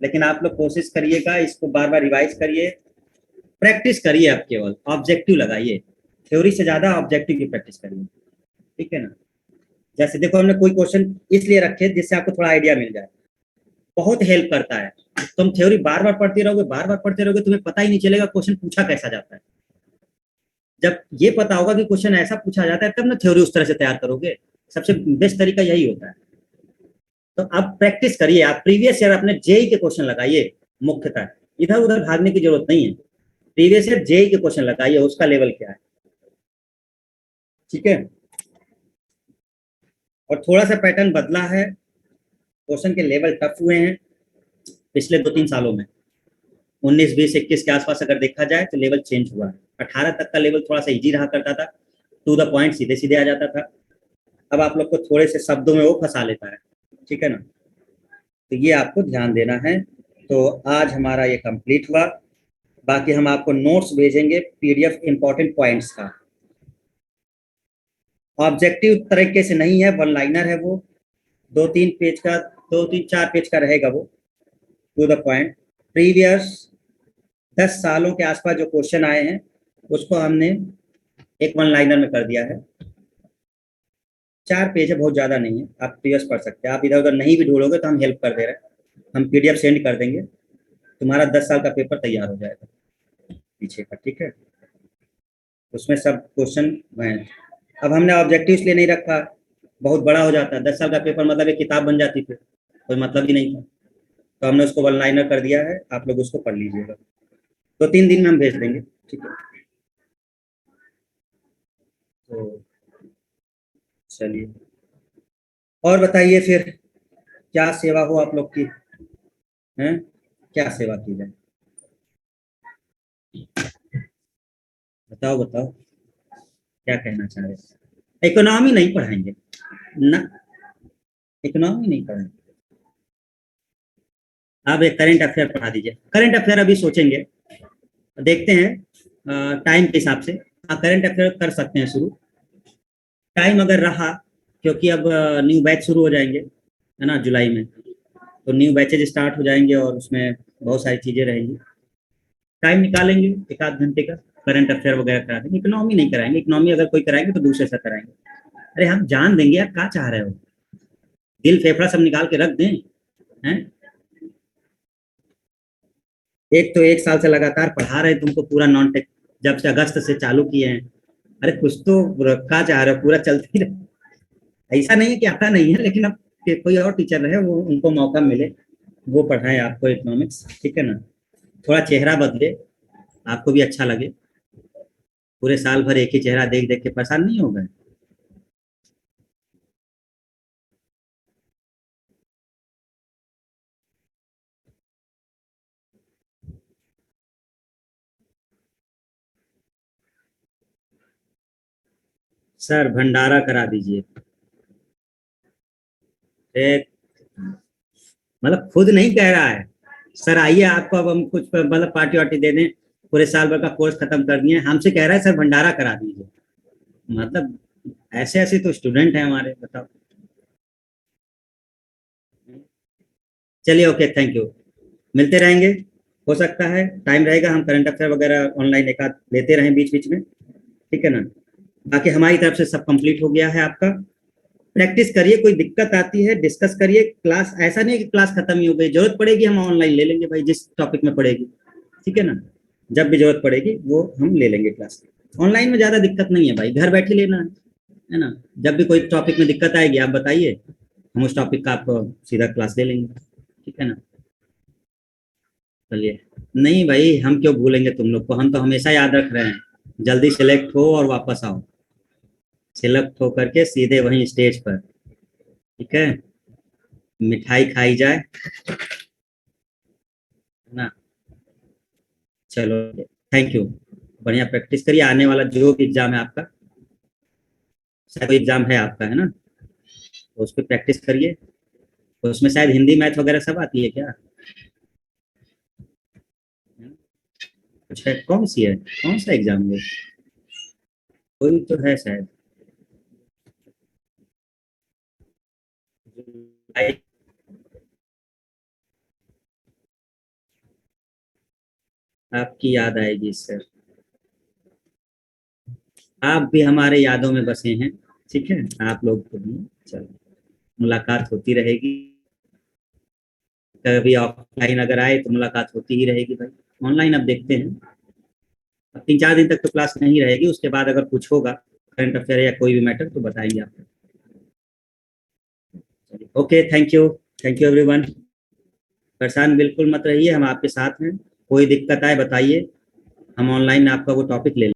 लेकिन आप लोग कोशिश करिएगा, इसको बार बार रिवाइज करिए, प्रैक्टिस करिए। आप केवल ऑब्जेक्टिव लगाइए, थ्योरी से ज्यादा ऑब्जेक्टिव की प्रैक्टिस करिए, ठीक है ना। जैसे देखो हमने कोई क्वेश्चन इसलिए रखे जिससे आपको थोड़ा आइडिया मिल जाए, बहुत हेल्प करता है। तुम थ्योरी बार बार पढ़ते रहोगे, बार बार पढ़ते रहोगे, तुम्हें पता ही नहीं चलेगा क्वेश्चन पूछा कैसा जाता है। जब ये पता होगा कि क्वेश्चन ऐसा पूछा जाता है, तब ना थ्योरी उस तरह से तैयार करोगे। सबसे बेस्ट तरीका यही होता है। तो अब प्रैक्टिस करिए, आप प्रीवियस ईयर अपने जेई के क्वेश्चन लगाइए, मुख्यतः इधर उधर भागने की जरूरत नहीं है। प्रीवियस ईयर जेई के क्वेश्चन लगाइए, उसका लेवल क्या है, ठीक है। और थोड़ा सा पैटर्न बदला है, क्वेश्चन के लेवल टफ हुए हैं पिछले 2-3 सालों में। 19, 20, 21 के आसपास अगर देखा जाए तो लेवल चेंज हुआ है। 18 तक का लेवल थोड़ा सा इजी रहा करता था, टू द पॉइंट, सीधे सीधे आ जाता था। अब आप लोग को थोड़े से शब्दों में वो फंसा लेता है, ठीक है ना। तो ये आपको ध्यान देना है। तो आज हमारा ये कंप्लीट हुआ, बाकी हम आपको नोट्स भेजेंगे पीडीएफ इंपॉर्टेंट पॉइंट्स का। ऑब्जेक्टिव तरीके से नहीं है, वन लाइनर है वो, 2-3 पेज का, 2-3-4 पेज का रहेगा वो, टू द पॉइंट। प्रीवियस 10 सालों के आसपास जो क्वेश्चन आए हैं उसको हमने एक वन लाइनर में कर दिया है। 4 पेज है, बहुत ज्यादा नहीं है, आप प्रीवियस पढ़ सकते हैं। आप इधर उधर नहीं भी ढूंढोगे तो हम हेल्प कर दे रहे हैं, हम PDF सेंड कर देंगे, तुम्हारा 10 साल का पेपर तैयार हो जाएगा पीछे का, ठीक है। उसमें सब क्वेश्चन हैं। अब हमने ऑब्जेक्टिव इसलिए नहीं रखा, बहुत बड़ा हो जाता है 10 साल का पेपर, मतलब एक किताब बन जाती, फिर कोई मतलब ही नहीं था। तो हमने उसको वन लाइनर कर दिया है, आप लोग उसको पढ़ लीजिएगा, 2-3 दिन में हम भेज देंगे, ठीक है। तो चलिए, और बताइए फिर, क्या सेवा हो आप लोग की, हैं, क्या सेवा की जाए, बताओ बताओ, क्या कहना चाह रहे हैं? इकोनॉमी नहीं पढ़ाएंगे ना, इकोनॉमी नहीं पढ़ाएंगे। आप एक करंट अफेयर पढ़ा दीजिए, करंट अफेयर अभी सोचेंगे, देखते हैं टाइम के हिसाब से। हाँ, करंट अफेयर कर सकते हैं शुरू, टाइम अगर रहा, क्योंकि अब न्यू बैच शुरू हो जाएंगे, है ना, जुलाई में। तो न्यू बैचेज स्टार्ट हो जाएंगे और उसमें बहुत सारी चीज़ें रहेंगी, टाइम निकालेंगे 1 आध घंटे का, करंट अफेयर वगैरह करा देंगे। इकोनॉमी नहीं कराएंगे, इकोनॉमी अगर कोई कराएंगे तो दूसरे से कराएंगे। अरे हम जान देंगे, आप क्या चाह रहे हो, दिल फेफड़ा सब निकाल के रख दें, हैं। एक तो 1 साल से लगातार पढ़ा रहे हैं तुमको पूरा नॉन टेक, जब से अगस्त से चालू किए हैं। अरे कुछ तो क्या चाह रहे हो, पूरा चलते ही रहे। ऐसा नहीं है कि आता नहीं है, लेकिन अब कि कोई और टीचर रहे, वो उनको मौका मिले, वो पढ़ाए आपको इकोनॉमिक्स, ठीक है ना। थोड़ा चेहरा बदले, आपको भी अच्छा लगे, पूरे साल भर एक ही चेहरा देख देख के परेशान नहीं हो गए। सर भंडारा करा दीजिए, एक, मतलब खुद नहीं कह रहा है, सर आइए आपको अब हम कुछ मतलब पार्टी वार्टी दे दें, पूरे साल भर का कोर्स खत्म कर दिए, हमसे कह रहा है सर भंडारा करा दीजिए। मतलब ऐसे ऐसे तो स्टूडेंट हैं हमारे, बताओ। चलिए, ओके, थैंक यू, मिलते रहेंगे। हो सकता है टाइम रहेगा हम करंट अफेयर वगैरह ऑनलाइन एक आध लेते रहें बीच बीच में, ठीक है ना। बाकी हमारी तरफ से सब कंप्लीट हो गया है आपका, प्रैक्टिस करिए, कोई दिक्कत आती है डिस्कस करिए, क्लास ऐसा नहीं है कि क्लास खत्म ही हो गई, जरूरत पड़ेगी हम ऑनलाइन ले लेंगे भाई, जिस टॉपिक में पड़ेगी, ठीक है ना। जब भी जरूरत पड़ेगी वो हम ले लेंगे क्लास, ऑनलाइन में ज्यादा दिक्कत नहीं है भाई, घर बैठे लेना है ना। जब भी कोई टॉपिक में दिक्कत आएगी आप बताइए, हम उस टॉपिक का आपको सीधा क्लास ले लेंगे, ठीक है ना। चलिए, नहीं भाई हम क्यों भूलेंगे तुम लोग को, हम तो हमेशा याद रख रहे हैं, जल्दी सिलेक्ट हो और वापस आओ, सिलेक्ट हो करके सीधे वहीं स्टेज पर, ठीक है, मिठाई खाई जाए, है ना। चलो, थैंक यू, बढ़िया प्रैक्टिस करिए, आने वाला जो भी एग्जाम है आपका, शायद कोई एग्जाम है आपका, है ना, तो उस पर प्रैक्टिस करिए। तो उसमें शायद हिंदी मैथ वगैरह सब आती है क्या, कुछ है, कौन सी है, कौन सा एग्जाम है, कोई तो है शायद, आपकी याद आएगी सर, आप भी हमारे यादों में बसे हैं, ठीक है, आप लोग को भी। चलो, मुलाकात होती रहेगी, कभी ऑफलाइन अगर आए तो मुलाकात होती ही रहेगी भाई, ऑनलाइन अब देखते हैं। अब 3-4 दिन तक तो क्लास नहीं रहेगी, उसके बाद अगर कुछ होगा करंट अफेयर या कोई भी मैटर तो बताएंगे आपको। ओके, थैंक यू एवरीवन, परेशान बिल्कुल मत रहिए, हम आपके साथ हैं, कोई दिक्कत आए बताइए, हम ऑनलाइन आपका वो टॉपिक ले